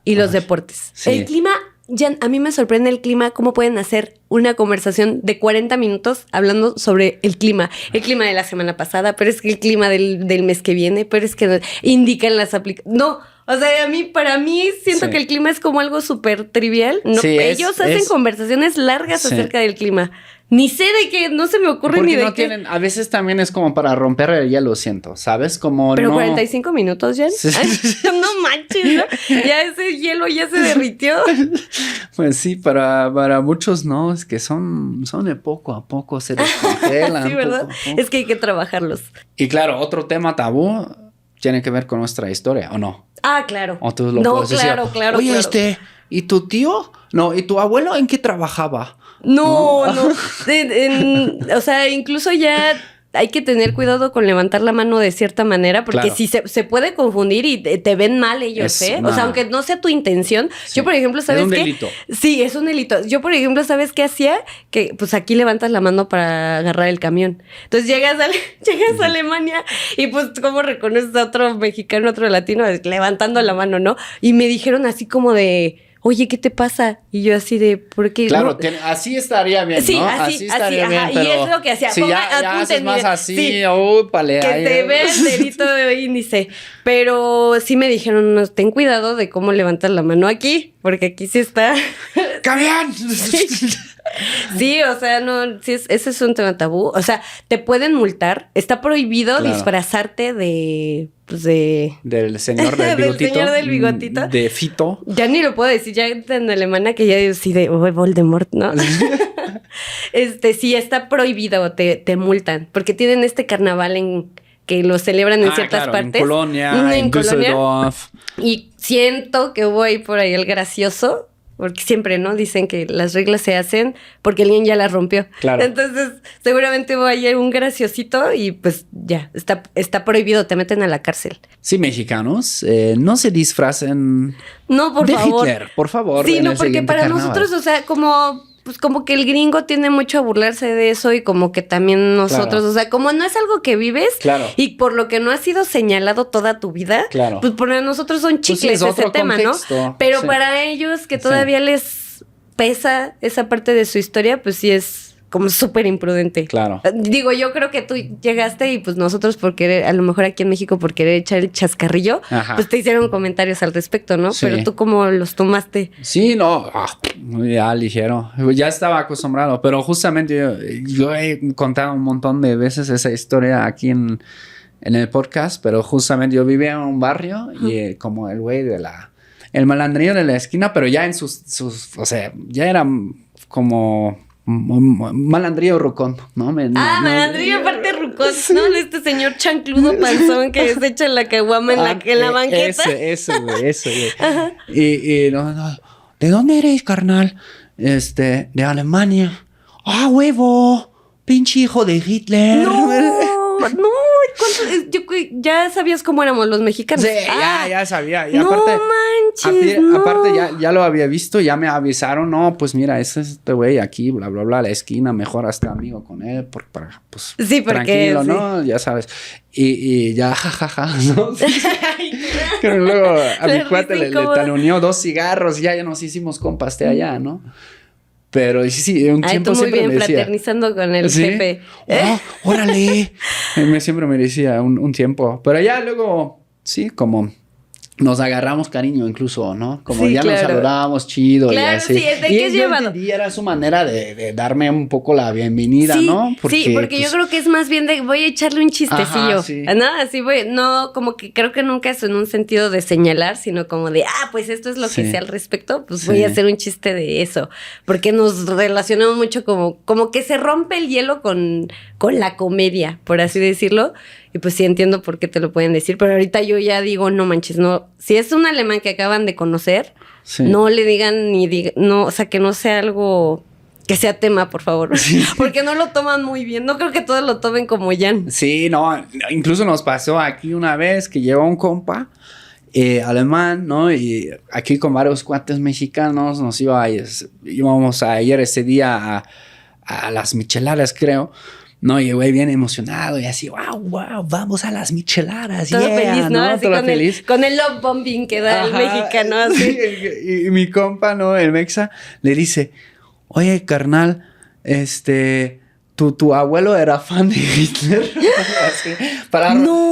y los deportes. Sí. El clima, ya a mí me sorprende el clima, cómo pueden hacer una conversación de 40 minutos hablando sobre el clima de la semana pasada, pero es que el clima del mes que viene, pero es que indican las aplicaciones. No, o sea, para mí siento que el clima es como algo súper trivial. No, sí, ellos hacen conversaciones largas acerca del clima. Ni sé de qué, no se me ocurre porque ni de no qué. A veces también es como para romper el hielo, siento, ¿sabes? Como pero no... 45 minutos ya. Sí. Ay, no manches, ¿no? Ya ese hielo ya se derritió. Pues sí, para muchos no, es que son de poco a poco, se descongelan. Sí, ¿verdad? Poco a poco. Es que hay que trabajarlos. Y claro, otro tema tabú tiene que ver con nuestra historia, ¿o no? Claro. O tú lo no, puedes claro, decir, claro. Oye, ¿y tu tío? No, ¿y tu abuelo en qué trabajaba? No. O sea, incluso ya hay que tener cuidado con levantar la mano de cierta manera, porque si se puede confundir y te ven mal ellos, ¿eh? O sea, aunque no sea tu intención. Sí. Yo, por ejemplo, ¿sabes qué? Es un delito. Sí, es un delito. Yo, por ejemplo, ¿sabes qué hacía? Que pues aquí levantas la mano para agarrar el camión. Entonces llegas a Alemania y pues cómo reconoces a otro mexicano, otro latino, levantando la mano, ¿no? Y me dijeron así como de... Oye, ¿qué te pasa? Y yo así de, ¿por qué? Claro, así estaría bien, sí, ¿no? Así estaría bien, pero... Y es lo que hacía. Si ya haces más así, sí, úpale. Que te vea el dedito de índice. Pero sí me dijeron, no, ten cuidado de cómo levantas la mano aquí, porque aquí sí está... ¡Camión! Sí, o sea, no, sí, ese es un tema tabú. O sea, te pueden multar. Está prohibido disfrazarte del señor del bigotito. Del señor del bigotito. De Fito. Ya ni lo puedo decir, ya en alemana que ya digo, sí, de Voldemort, ¿no? Sí, está prohibido, te multan, porque tienen este carnaval que lo celebran en ciertas partes. En Colonia, en Düsseldorf. Y siento que hubo ahí por ahí el gracioso, porque siempre, ¿no? Dicen que las reglas se hacen porque alguien ya las rompió. Claro. Entonces, seguramente hubo ahí un graciosito y pues ya, está prohibido, te meten a la cárcel. Sí, mexicanos, no se disfracen No, por de favor. Hitler, por favor. Sí, no, porque para nosotros, o sea, como que el gringo tiende mucho a burlarse de eso y como que también nosotros, o sea, como no es algo que vives y por lo que no ha sido señalado toda tu vida, pues para nosotros son chicles ese tema, contexto, ¿no? Pero para ellos que todavía les pesa esa parte de su historia, pues sí es como súper imprudente. Claro. Digo, yo creo que tú llegaste y pues nosotros por querer, a lo mejor aquí en México por querer echar el chascarrillo, pues te hicieron comentarios al respecto, ¿no? Sí. Pero tú ¿cómo los tomaste? Sí, no, ya ligero. Ya estaba acostumbrado, pero justamente yo he contado un montón de veces esa historia aquí en el podcast, pero justamente yo vivía en un barrio y como el güey el malandrillo de la esquina, pero ya en sus o sea, ya era como malandrillo rucón, ¿no? Malandrillo aparte rucón, ¿no? Este señor chancludo panzón que se echa la caguama en la banqueta. Eso, güey. Y no, ¿de dónde eres, carnal? De Alemania. ¡Ah, huevo! ¡Pinche hijo de Hitler! No, ya sabías cómo éramos los mexicanos. Sí, ya sabía. Y no aparte, manches, aparte ya lo había visto, ya me avisaron, no, pues mira, ese es este güey aquí, bla, bla, bla, a la esquina, mejor hazte amigo con él, pues sí, porque, tranquilo, ¿no? Ya sabes. Y ya, jajaja, ¿no? Pero luego a mi cuate le taloneó 2 cigarros y ya nos hicimos compas de allá, ¿no? Pero sí, un tiempo siempre me decía... fraternizando con el jefe. ¡Órale! Siempre me decía un tiempo. Pero ya luego, sí, como... Nos agarramos cariño incluso, ¿no? Como ya nos saludábamos chido. Claro, y así. Sí, es de que es llevado. Y era su manera de darme un poco la bienvenida, ¿no? Porque pues, yo creo que es más bien de voy a echarle un chistecillo. ¿No? Así no, como que creo que nunca es en un sentido de señalar, sino como de, pues esto es lo que sé al respecto, pues voy a hacer un chiste de eso. Porque nos relacionamos mucho como que se rompe el hielo con la comedia, por así decirlo. Y pues sí entiendo por qué te lo pueden decir, pero ahorita yo ya digo, no manches, no. Si es un alemán que acaban de conocer, no le digan no, o sea, que no sea algo que sea tema, por favor. Sí. Porque no lo toman muy bien. No creo que todos lo tomen como Jan. Sí, no, incluso nos pasó aquí una vez que llegó un compa alemán, ¿no? Y aquí con varios cuates mexicanos íbamos a ir ese día a las micheladas, creo. No, y el güey bien emocionado y así, wow, vamos a las micheladas. Todo feliz, ¿no? Así todo feliz. Con el love bombing que da el mexicano. Así. Y mi compa, ¿no? El mexa, le dice, oye, carnal, tu abuelo era fan de Hitler. Así,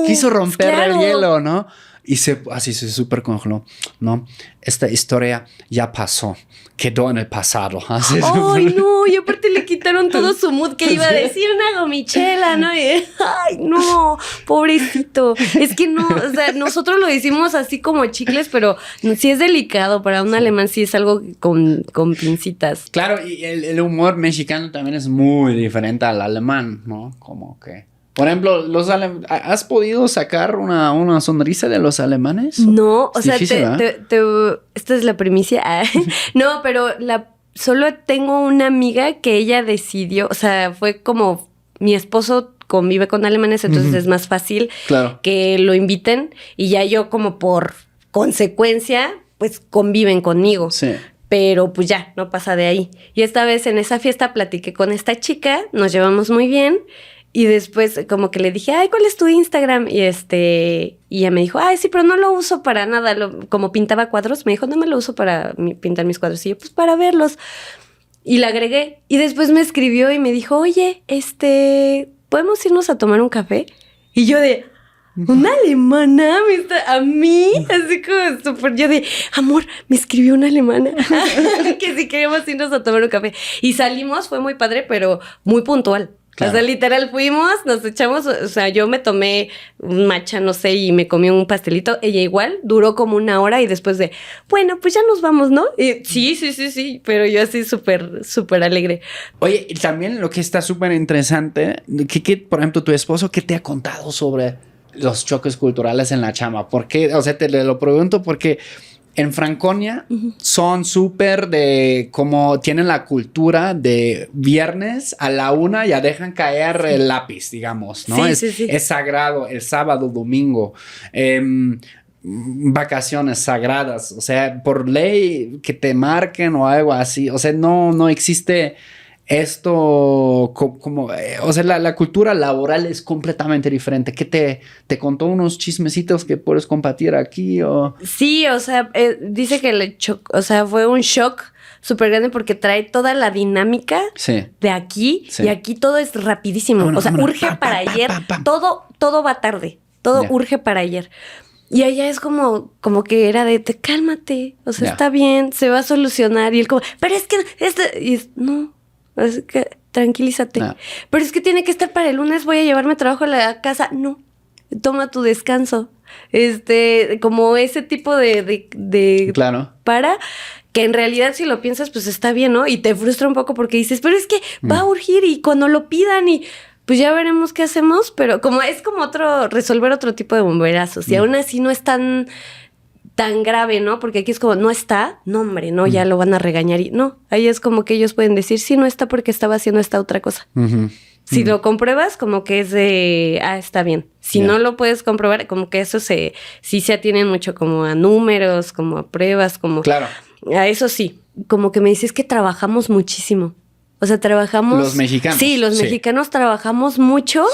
quiso romper el hielo, ¿no? Y así se súper congeló. No, esta historia ya pasó. Quedó en el pasado. ¡Ay, no! Y aparte le quitaron todo su mood que iba a decir una gomichela, ¿no? Y, ¡ay, no! Pobrecito. Es que no, o sea, nosotros lo decimos así como chicles, pero sí es delicado. Para un alemán sí es algo con pincitas. Claro, y el humor mexicano también es muy diferente al alemán, ¿no? Como que... Por ejemplo, ¿has podido sacar una sonrisa de los alemanes? No, o sea, esta es la primicia. No, pero solo tengo una amiga que ella decidió, o sea, fue como mi esposo convive con alemanes, entonces es más fácil que lo inviten y ya yo como por consecuencia, pues conviven conmigo. Sí. Pero pues ya, no pasa de ahí. Y esta vez en esa fiesta platiqué con esta chica, nos llevamos muy bien. Y después como que le dije, ¿cuál es tu Instagram? Y ella me dijo, sí, pero no lo uso para nada. Como pintaba cuadros, me dijo, no me lo uso para pintar mis cuadros. Y yo, pues para verlos. Y la agregué. Y después me escribió y me dijo, oye, ¿podemos irnos a tomar un café? Y yo una alemana a mí, así como súper, yo amor, me escribió una alemana que si queríamos irnos a tomar un café. Y salimos, fue muy padre, pero muy puntual. Claro. O sea, literal fuimos, nos echamos, o sea, yo me tomé un matcha, no sé, y me comí un pastelito. Ella igual, duró como 1 hora y después de, bueno, pues ya nos vamos, ¿no? Y, sí, pero yo así súper, súper alegre. Oye, y también lo que está súper interesante, que, por ejemplo, tu esposo, ¿qué te ha contado sobre los choques culturales en la chamba? ¿Por qué? O sea, te lo pregunto porque en Franconia son súper de como tienen la cultura de viernes a la 1 ya dejan caer el lápiz, digamos, ¿no? Sí. Es sagrado el sábado, domingo. Vacaciones sagradas, o sea, por ley que te marquen o algo así, o sea, no existe esto como, o sea, la cultura laboral es completamente diferente. ¿Qué te contó unos chismecitos que puedes compartir aquí? O... Sí, o sea, dice que o sea, fue un shock súper grande porque trae toda la dinámica de aquí y aquí todo es rapidísimo. O sea, urge para ayer, todo va tarde, todo urge para ayer. Y allá es como que era de, cálmate, o sea, está bien, se va a solucionar. Y él como, pero es que, no. Así que tranquilízate. No. Pero es que tiene que estar para el lunes, voy a llevarme trabajo a la casa. No, toma tu descanso. Como ese tipo de claro. Para que en realidad si lo piensas, pues está bien, ¿no? Y te frustra un poco porque dices, pero es que va a urgir y cuando lo pidan y pues ya veremos qué hacemos. Pero es como resolver otro tipo de bomberazos. Y aún así no es tan grave, ¿no? Porque aquí es como, no está, no, hombre, no, ya lo van a regañar. Y no, ahí es como que ellos pueden decir, sí, no está porque estaba haciendo esta otra cosa. Si lo compruebas, como que es de, está bien. Si no lo puedes comprobar, como que eso sí se atienen mucho como a números, como a pruebas, como... Claro. A eso sí, como que me dices que trabajamos muchísimo. O sea, trabajamos... Los mexicanos. Sí, los mexicanos trabajamos mucho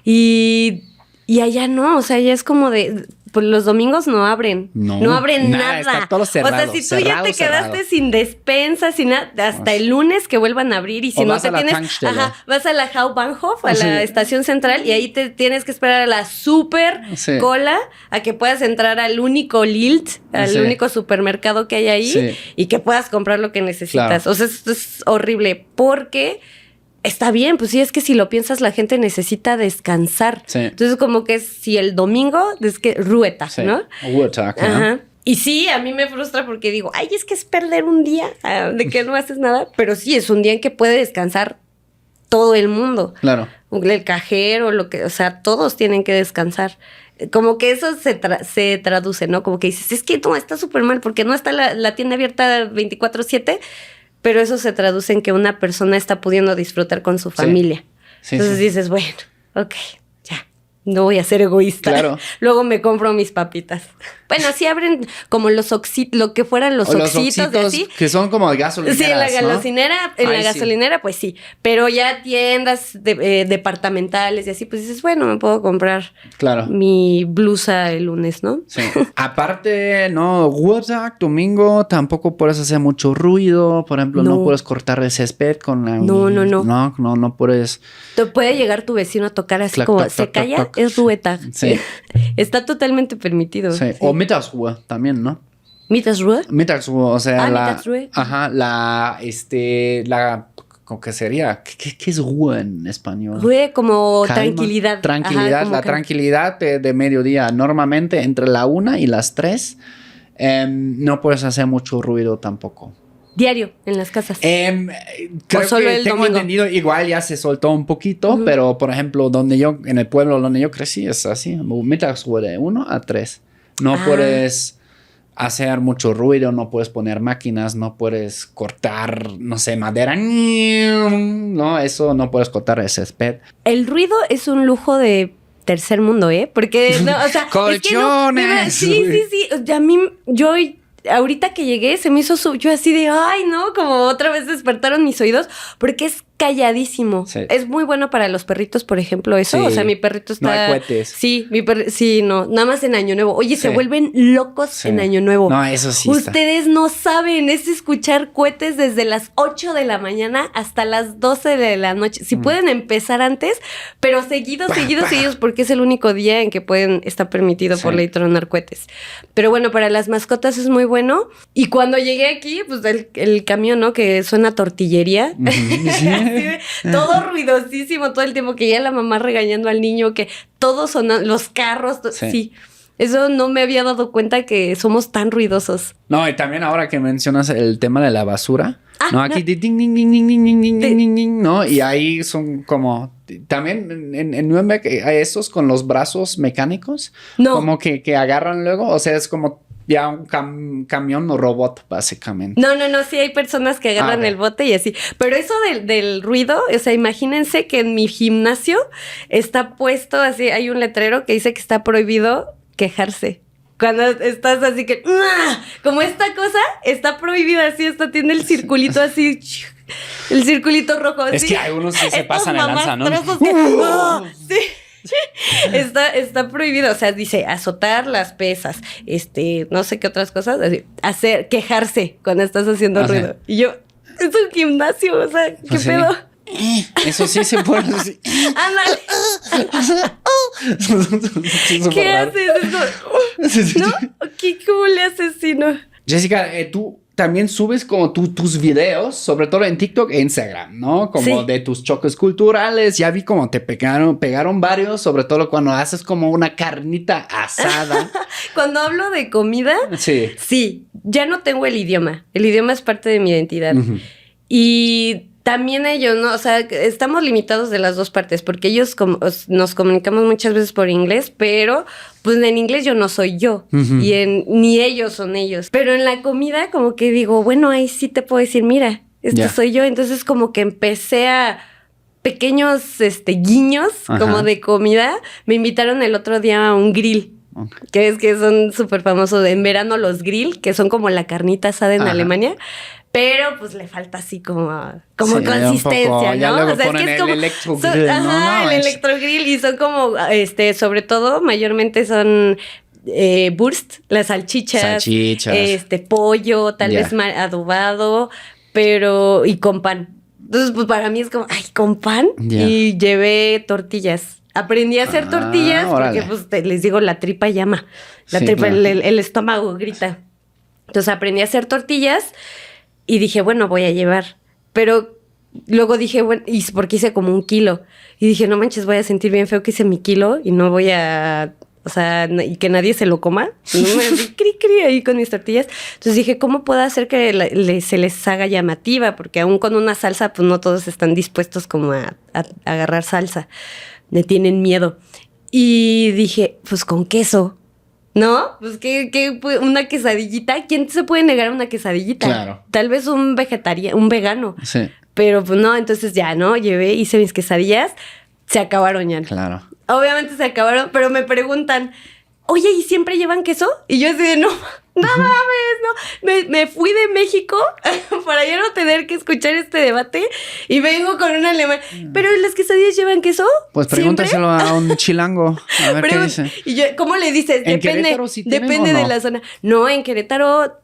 y allá no, o sea, allá es como de... Pues los domingos no abren. No abren nada. Está todo cerrado. O sea, si tú ya te quedaste sin despensa, sin nada, hasta el lunes que vuelvan a abrir y si no te tienes... vas a la Hauptbahnhof, a la estación central y ahí te tienes que esperar a la super cola a que puedas entrar al único Lilt, al único supermercado que hay ahí y que puedas comprar lo que necesitas. Claro. O sea, esto es horrible porque... Está bien, pues sí, es que si lo piensas, la gente necesita descansar. Sí. Entonces, como que si el domingo, es que Ruhetag, ¿no? Ruhetag, ajá. Y sí, a mí me frustra porque digo, es que es perder un día de que no haces nada. Pero sí, es un día en que puede descansar todo el mundo. Claro. El cajero, o sea, todos tienen que descansar. Como que eso se traduce, ¿no? Como que dices, es que no, está súper mal porque no está la tienda abierta 24/7. Pero eso se traduce en que una persona está pudiendo disfrutar con su familia. Entonces dices, bueno, ok, ya, no voy a ser egoísta. Claro. Luego me compro mis papitas. Bueno, sí abren como lo que fueran los oxitos de así. Que son como gasolineras, sí, en la gasolinera, ¿no? En la gasolinera, pues sí. Pero ya tiendas departamentales y así, pues dices, bueno, me puedo comprar mi blusa el lunes, ¿no? Sí. Aparte, no, Ruhetag, domingo, tampoco puedes hacer mucho ruido. Por ejemplo, no puedes cortar el césped con la... No puedes... Te puede llegar tu vecino a tocar así como, se calla, es Ruhetag. Sí. Está totalmente permitido. Sí. O Mittagsruhe también, ¿no? ¿Mittagsruhe? Mittagsruhe, o sea, Mittagsruhe. Ajá, ¿cómo que sería? ¿Qué es Ruhe en español? Ruhe como calma, tranquilidad. Tranquilidad, ajá, tranquilidad de mediodía. Normalmente entre la 1 y las 3 no puedes hacer mucho ruido tampoco. Diario, en las casas. Creo solo que tengo entendido, igual ya se soltó un poquito, pero por ejemplo, en el pueblo donde yo crecí es así, Mittagsruhe de 1 a 3. No puedes hacer mucho ruido, no puedes poner máquinas, no puedes cortar, no sé, madera. No, eso no puedes cortar el césped. El ruido es un lujo de tercer mundo, ¿eh? Porque, o sea... ¡Colchones! Es que sí. A mí, ahorita que llegué, se me hizo yo así de, ¿no? Como otra vez despertaron mis oídos, porque es calladísimo. Sí. Es muy bueno para los perritos, por ejemplo, eso. Sí. O sea, mi perrito está... No hay cohetes. Sí, no. Nada más en Año Nuevo. Oye, se vuelven locos en Año Nuevo. No, eso sí. Ustedes no saben, es escuchar cohetes desde las 8 de la mañana hasta las 12 de la noche. Si pueden empezar antes, pero seguidos, porque es el único día en que está permitido por ley tronar cohetes. Pero bueno, para las mascotas es muy bueno. Y cuando llegué aquí, pues el camión, ¿no? Que suena a tortillería. así de todo ruidosísimo todo el tiempo, que ya la mamá regañando al niño, que todos son los carros, sí. Eso no me había dado cuenta que somos tan ruidosos. No, y también ahora que mencionas el tema de la basura, ¿no? Aquí de ding, ding, ding, ding, ding, ding, ding, ding, ding, ¿no? Y ahí son como... También en Nuremberg hay esos con los brazos mecánicos. No. Como que agarran luego. O sea, es como ya un camión o robot, básicamente. No. Sí hay personas que agarran el bote y así. Pero eso del ruido, o sea, imagínense que en mi gimnasio está puesto así, hay un letrero que dice que está prohibido quejarse. Cuando estás así que... Como esta cosa está prohibida así, esta tiene el circulito así... El circulito rojo. Es que hay unos que se pasan de lanza, ¿no? Sí. Está prohibido. O sea, dice azotar las pesas, no sé qué otras cosas. Así, quejarse cuando estás haciendo ruido. Y yo, es un gimnasio, o sea, ¿qué pues pedo? Eso sí se puede decir. Ándale. ¿Qué haces? ¿No? ¿Cómo le haces si no? Jessica, tú también subes como tus videos, sobre todo en TikTok e Instagram, ¿no? Como de tus choques culturales. Ya vi como te pegaron varios, sobre todo cuando haces como una carnita asada. Cuando hablo de comida, sí, ya no tengo el idioma. El idioma es parte de mi identidad. Y también ellos, ¿no? O sea, estamos limitados de las dos partes, porque ellos nos comunicamos muchas veces por inglés, pero pues en inglés yo no soy yo, y ni ellos son ellos. Pero en la comida como que digo, bueno, ahí sí te puedo decir, mira, soy yo. Entonces como que empecé a pequeños guiños como de comida. Me invitaron el otro día a un grill. Que son súper famosos en verano los grill, que son como la carnita asada en Alemania. Pero pues le falta así como consistencia, poco, ¿no? Ya luego o sea, ponen es que es como el electrogrill, ¿no? El electrogrill, y son como sobre todo mayormente son Wurst, las salchichas, pollo, tal vez adobado, pero y con pan. Entonces, pues para mí es como, ay, con pan. Y llevé tortillas. Aprendí a hacer tortillas porque, pues, les digo, la tripa llama. La tripa, claro. el estómago grita. Entonces aprendí a hacer tortillas y dije, bueno, voy a llevar. Pero luego dije, bueno, porque hice como 1 kilo. Y dije, no manches, voy a sentir bien feo que hice mi kilo y no voy a... O sea, y que nadie se lo coma. No me cri ahí con mis tortillas. Entonces dije, ¿cómo puedo hacer que se les haga llamativa? Porque aún con una salsa, pues no todos están dispuestos como a agarrar salsa. Le tienen miedo. Y dije, pues con queso. ¿No? Pues que una quesadillita. ¿Quién se puede negar a una quesadillita? Claro. Tal vez un vegano. Sí. Pero pues no, entonces ya, ¿no? Hice mis quesadillas. Se acabaron ya. Claro. Obviamente se acabaron, pero me preguntan, oye, ¿y siempre llevan queso? Y yo así de, no mames, no. Me fui de México para ya no tener que escuchar este debate y vengo con un alemán. ¿Pero las quesadillas llevan queso? Pues pregúntaselo a un chilango, a ver qué dice. Y yo, ¿cómo le dices? Depende de la zona. No, en Querétaro...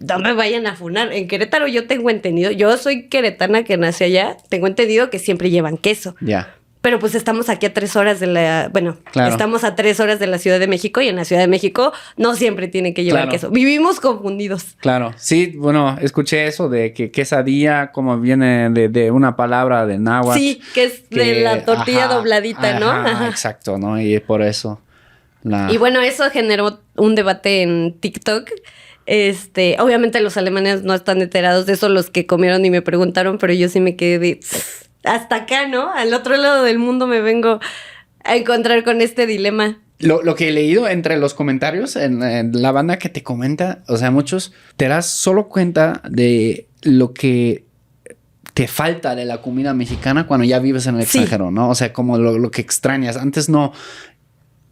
No me vayan a funar. En Querétaro yo tengo entendido, yo soy queretana que nací allá, tengo entendido que siempre llevan queso. Ya. Pero pues estamos aquí a 3 horas estamos a 3 horas de la Ciudad de México, y en la Ciudad de México no siempre tiene que llevar queso. Vivimos confundidos. Claro, sí, bueno, escuché eso de que quesadilla como viene de una palabra de náhuatl. Sí, que es de la tortilla dobladita, ¿no? Ajá, exacto, ¿no? Y por eso. Y bueno, eso generó un debate en TikTok. Obviamente los alemanes no están enterados de eso, los que comieron y me preguntaron, pero yo sí me quedé de... Hasta acá, ¿no? Al otro lado del mundo me vengo a encontrar con este dilema. Lo que he leído entre los comentarios en la banda que te comenta, o sea, muchos te das solo cuenta de lo que te falta de la comida mexicana cuando ya vives en el extranjero, ¿no? O sea, como lo que extrañas. Antes no...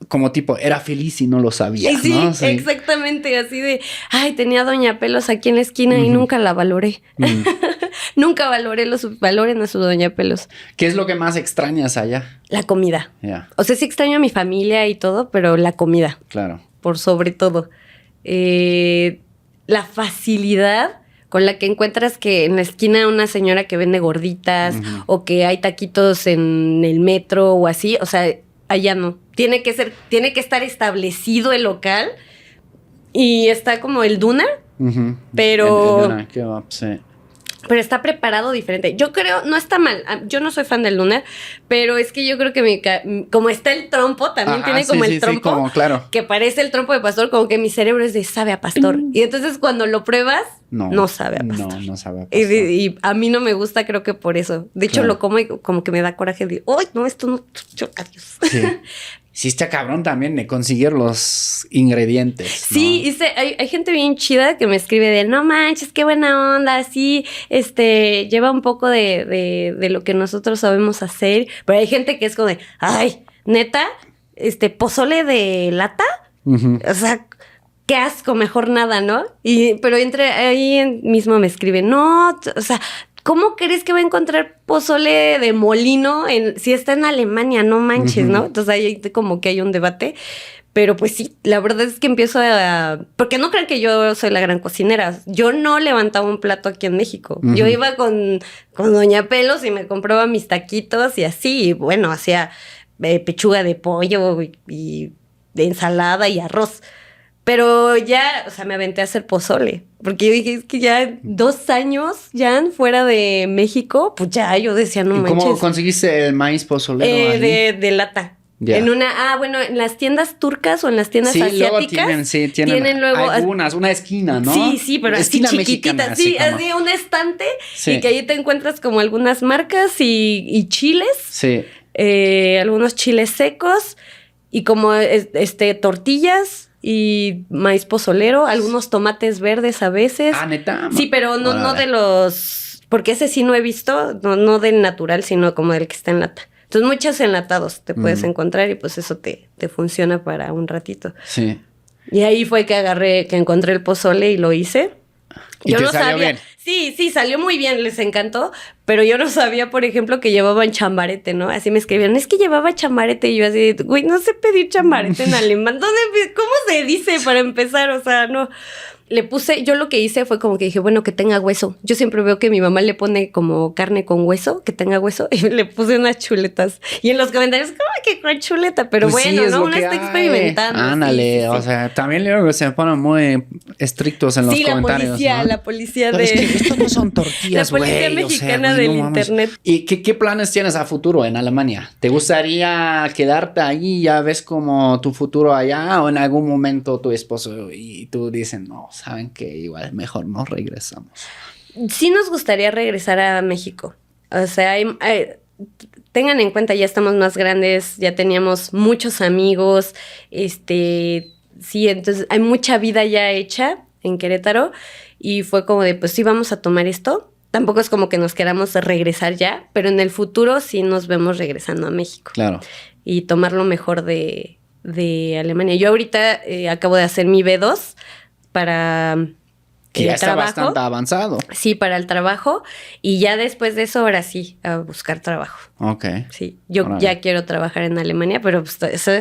Como tipo, era feliz y no lo sabía, sí, ¿no? Sí, exactamente. Así de, ay, tenía Doña Pelos aquí en la esquina y nunca la valoré. Nunca valoren a su Doña Pelos. ¿Qué es lo que más extrañas allá? La comida. Yeah. O sea, sí extraño a mi familia y todo, pero la comida. Claro. Por sobre todo. La facilidad con la que encuentras que en la esquina una señora que vende gorditas o que hay taquitos en el metro o así, o sea... Allá no. Tiene que estar establecido el local y está como el Döner, pero... El Döner, sí. pero está preparado diferente. Yo creo, no está mal. Yo no soy fan del lunar, pero es que yo creo que como está el trompo, también tiene como el trompo, como, claro, que parece el trompo de pastor, como que mi cerebro es de sabe a pastor. Y entonces cuando lo pruebas, no sabe a pastor. No sabe a pastor. Y a mí no me gusta, creo que por eso. De hecho, lo como y como que me da coraje de, ¡ay, no, esto no! Adiós. Sí. Sí, está cabrón también de conseguir los ingredientes, ¿no? Sí, hay gente bien chida que me escribe de no manches, qué buena onda, sí, lleva un poco de lo que nosotros sabemos hacer, pero hay gente que es como de, ay, neta, pozole de lata, o sea, qué asco, mejor nada, ¿no? Pero ahí mismo me escribe, no, o sea, ¿cómo crees que va a encontrar pozole de molino si está en Alemania? No manches, ¿no? Entonces ahí como que hay un debate. Pero pues sí, la verdad es que empiezo porque no crean que yo soy la gran cocinera. Yo no levantaba un plato aquí en México. Yo iba con Doña Pelos y me compraba mis taquitos y así. Y bueno, hacía pechuga de pollo y de ensalada y arroz. Pero ya, o sea, me aventé a hacer pozole. Porque yo dije, es que ya 2 años ya fuera de México, pues ya yo decía, no manches. ¿Cómo conseguiste el maíz pozolero? De lata. Yeah. En las tiendas turcas o en las tiendas asiáticas. Tienen luego algunas, una esquina, ¿no? Sí, pero esquina así chiquitita. Sí, así un estante. Sí. Y que ahí te encuentras como algunas marcas y chiles. Sí. Algunos chiles secos y como tortillas. Y maíz pozolero, algunos tomates verdes a veces. Ah, ¿neta? Sí, pero no de los... Porque ese sí no he visto, no del natural, sino como del que está en lata. Entonces, muchos enlatados te puedes encontrar y pues eso te funciona para un ratito. Sí. Y ahí fue que encontré el pozole y lo hice. ¿Y yo no sabía. Bien? Sí, salió muy bien, les encantó, pero yo no sabía, por ejemplo, que llevaban chambarete, ¿no? Así me escribieron, es que llevaba chambarete, y yo así, güey, no sé pedir chambarete en alemán, ¿cómo se dice para empezar? O sea, no. Yo lo que hice fue como que dije, bueno, que tenga hueso. Yo siempre veo que mi mamá le pone como carne con hueso, que tenga hueso, y le puse unas chuletas. Y en los comentarios, ¿cómo que con chuleta? Pero pues bueno, ¿no? Uno está experimentando. Ándale, o sea, también luego que se ponen muy estrictos en los comentarios. La policía pero es que estos no son tortillas, güey. La policía mexicana del internet. ¿Y qué planes tienes a futuro en Alemania? ¿Te gustaría quedarte ahí? ¿Ya ves como tu futuro allá? ¿O en algún momento tu esposo y tú dicen, no, saben que igual mejor no regresamos? Sí nos gustaría regresar a México. O sea, tengan en cuenta, ya estamos más grandes, ya teníamos muchos amigos, sí, entonces hay mucha vida ya hecha en Querétaro y fue como de, pues sí, vamos a tomar esto. Tampoco es como que nos queramos regresar ya, pero en el futuro sí nos vemos regresando a México. Claro. Y tomar lo mejor de Alemania. Yo ahorita acabo de hacer mi B2 para que ya está bastante avanzado. Sí, para el trabajo. Y ya después de eso, ahora sí, a buscar trabajo. Ok. Sí, yo ya quiero trabajar en Alemania, pero pues, eso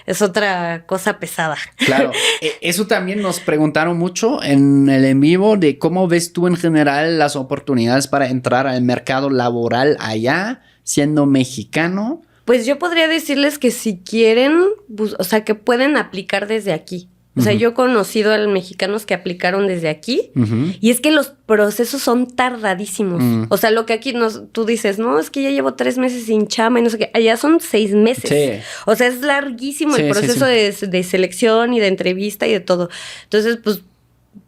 es otra cosa pesada. Claro. Eso también nos preguntaron mucho en el en vivo de cómo ves tú en general las oportunidades para entrar al mercado laboral allá, siendo mexicano. Pues yo podría decirles que si quieren, o sea, que pueden aplicar desde aquí. O sea, yo he conocido a los mexicanos que aplicaron desde aquí y es que los procesos son tardadísimos. O sea, lo que aquí tú dices, no, es que ya llevo 3 meses sin chamba y no sé qué. Allá son 6 meses. Sí. O sea, es larguísimo el proceso de selección y de entrevista y de todo. Entonces, pues,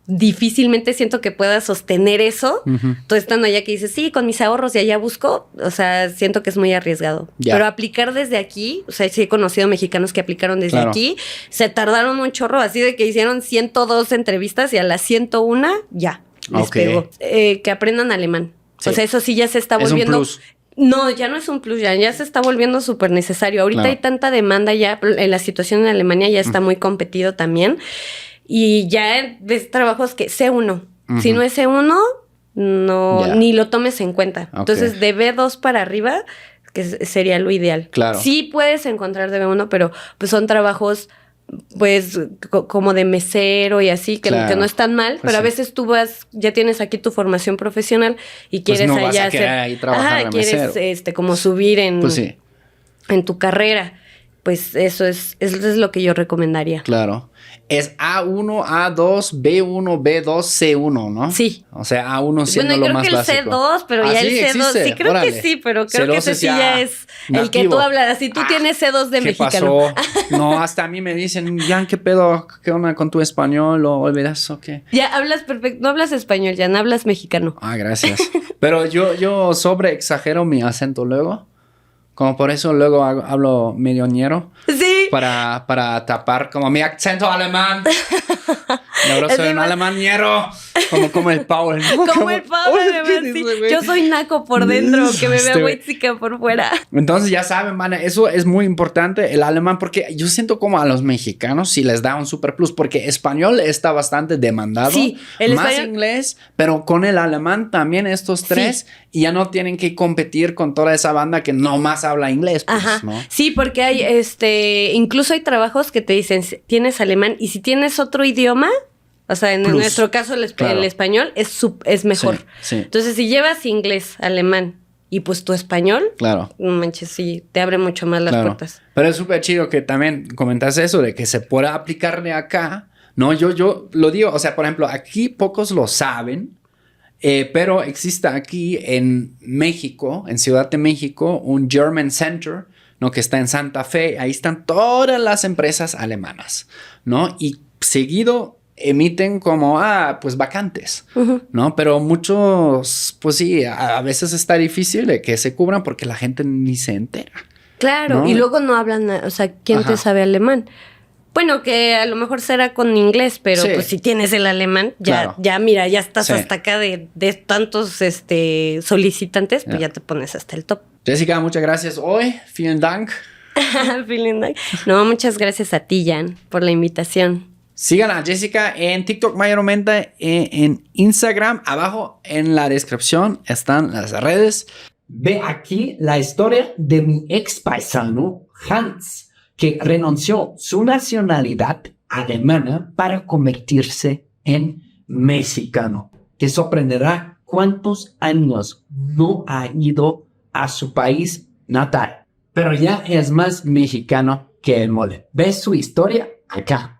difícilmente siento que pueda sostener eso. Todo estando allá que dices, sí, con mis ahorros y allá busco, o sea, siento que es muy arriesgado. Pero aplicar desde aquí, o sea, sí he conocido mexicanos que aplicaron desde aquí, se tardaron un chorro, así de que hicieron 102 entrevistas y a las 101 ya les pegó. Que aprendan alemán. Sí. O sea, eso sí ya se está volviendo... Es un plus. No, ya no es un plus, ya se está volviendo súper necesario. Ahorita hay tanta demanda ya, la situación en Alemania ya está muy competido también. Y ya ves trabajos que C1. Si no es C1, ni lo tomes en cuenta. Okay. Entonces, de B2 para arriba, que sería lo ideal. Claro. Sí puedes encontrar de B1, pero pues son trabajos, pues, como de mesero y así, que no están mal. Pues pero a veces tú ya tienes aquí tu formación profesional y quieres pues no allá vas a ahí trabajar de mesero. Quieres como subir en tu carrera. pues eso es lo que yo recomendaría. Claro. Es A1, A2, B1, B2, C1, ¿no? Sí. O sea, A1 siendo lo más básico. Bueno, creo que el C2, pero ya el C2, existe. sí, creo Órale. que sí, pero creo que ese sí ya es nativo. El que tú hablas. Así tú tienes C2 de ¿Qué mexicano. pasó? No, hasta a mí me dicen, Jan, ¿qué pedo? ¿Qué onda con tu español? ¿Lo olvidas o qué? Ya hablas perfecto, no hablas español, Jan, hablas mexicano. Ah, gracias. Pero yo sobre exagero mi acento luego. Como por eso luego hablo medio ñero. Sí. Para tapar como mi acento alemán. Y ahora soy un alemán ñero. Como el Paul, ¿no? Como el Paul, además, sí. Yo soy naco por dentro, que me vea huitzica por fuera. Entonces ya saben, man, eso es muy importante, el alemán, porque yo siento como a los mexicanos sí les da un super plus, porque español está bastante demandado. Sí, más español... inglés, pero con el alemán también estos tres, sí. Y ya no tienen que competir con toda esa banda que no más habla inglés. Pues, ajá. ¿no? Sí, porque hay, incluso hay trabajos que te dicen, tienes alemán, y si tienes otro idioma... O sea, en nuestro caso el español es mejor. Sí. Entonces, si llevas inglés, alemán y pues tu español, no manches, sí, te abre mucho más las puertas. Pero es súper chido que también comentaste eso de que se pueda aplicar de acá. No, yo lo digo, o sea, por ejemplo, aquí pocos lo saben, pero existe aquí en México, en Ciudad de México, un German Center, ¿no? Que está en Santa Fe. Ahí están todas las empresas alemanas, ¿no? Y seguido emiten como, pues vacantes, ¿no? Pero muchos, pues sí, a veces está difícil de que se cubran porque la gente ni se entera. Claro, ¿no? Y luego no hablan, o sea, ¿quién te sabe alemán? Bueno, que a lo mejor será con inglés, pero pues si tienes el alemán, ya mira, ya estás hasta acá de tantos solicitantes, pues ya te pones hasta el top. Jessica, muchas gracias hoy. Vielen Dank. Vielen Dank. No, muchas gracias a ti, Jan, por la invitación. Sigan a Jessica en TikTok mayormente, en Instagram. Abajo en la descripción están las redes. Ve aquí la historia de mi ex paisano Hans, que renunció su nacionalidad alemana para convertirse en mexicano. Te sorprenderá cuántos años no ha ido a su país natal, pero ya es más mexicano que el mole. ¿Ves su historia acá?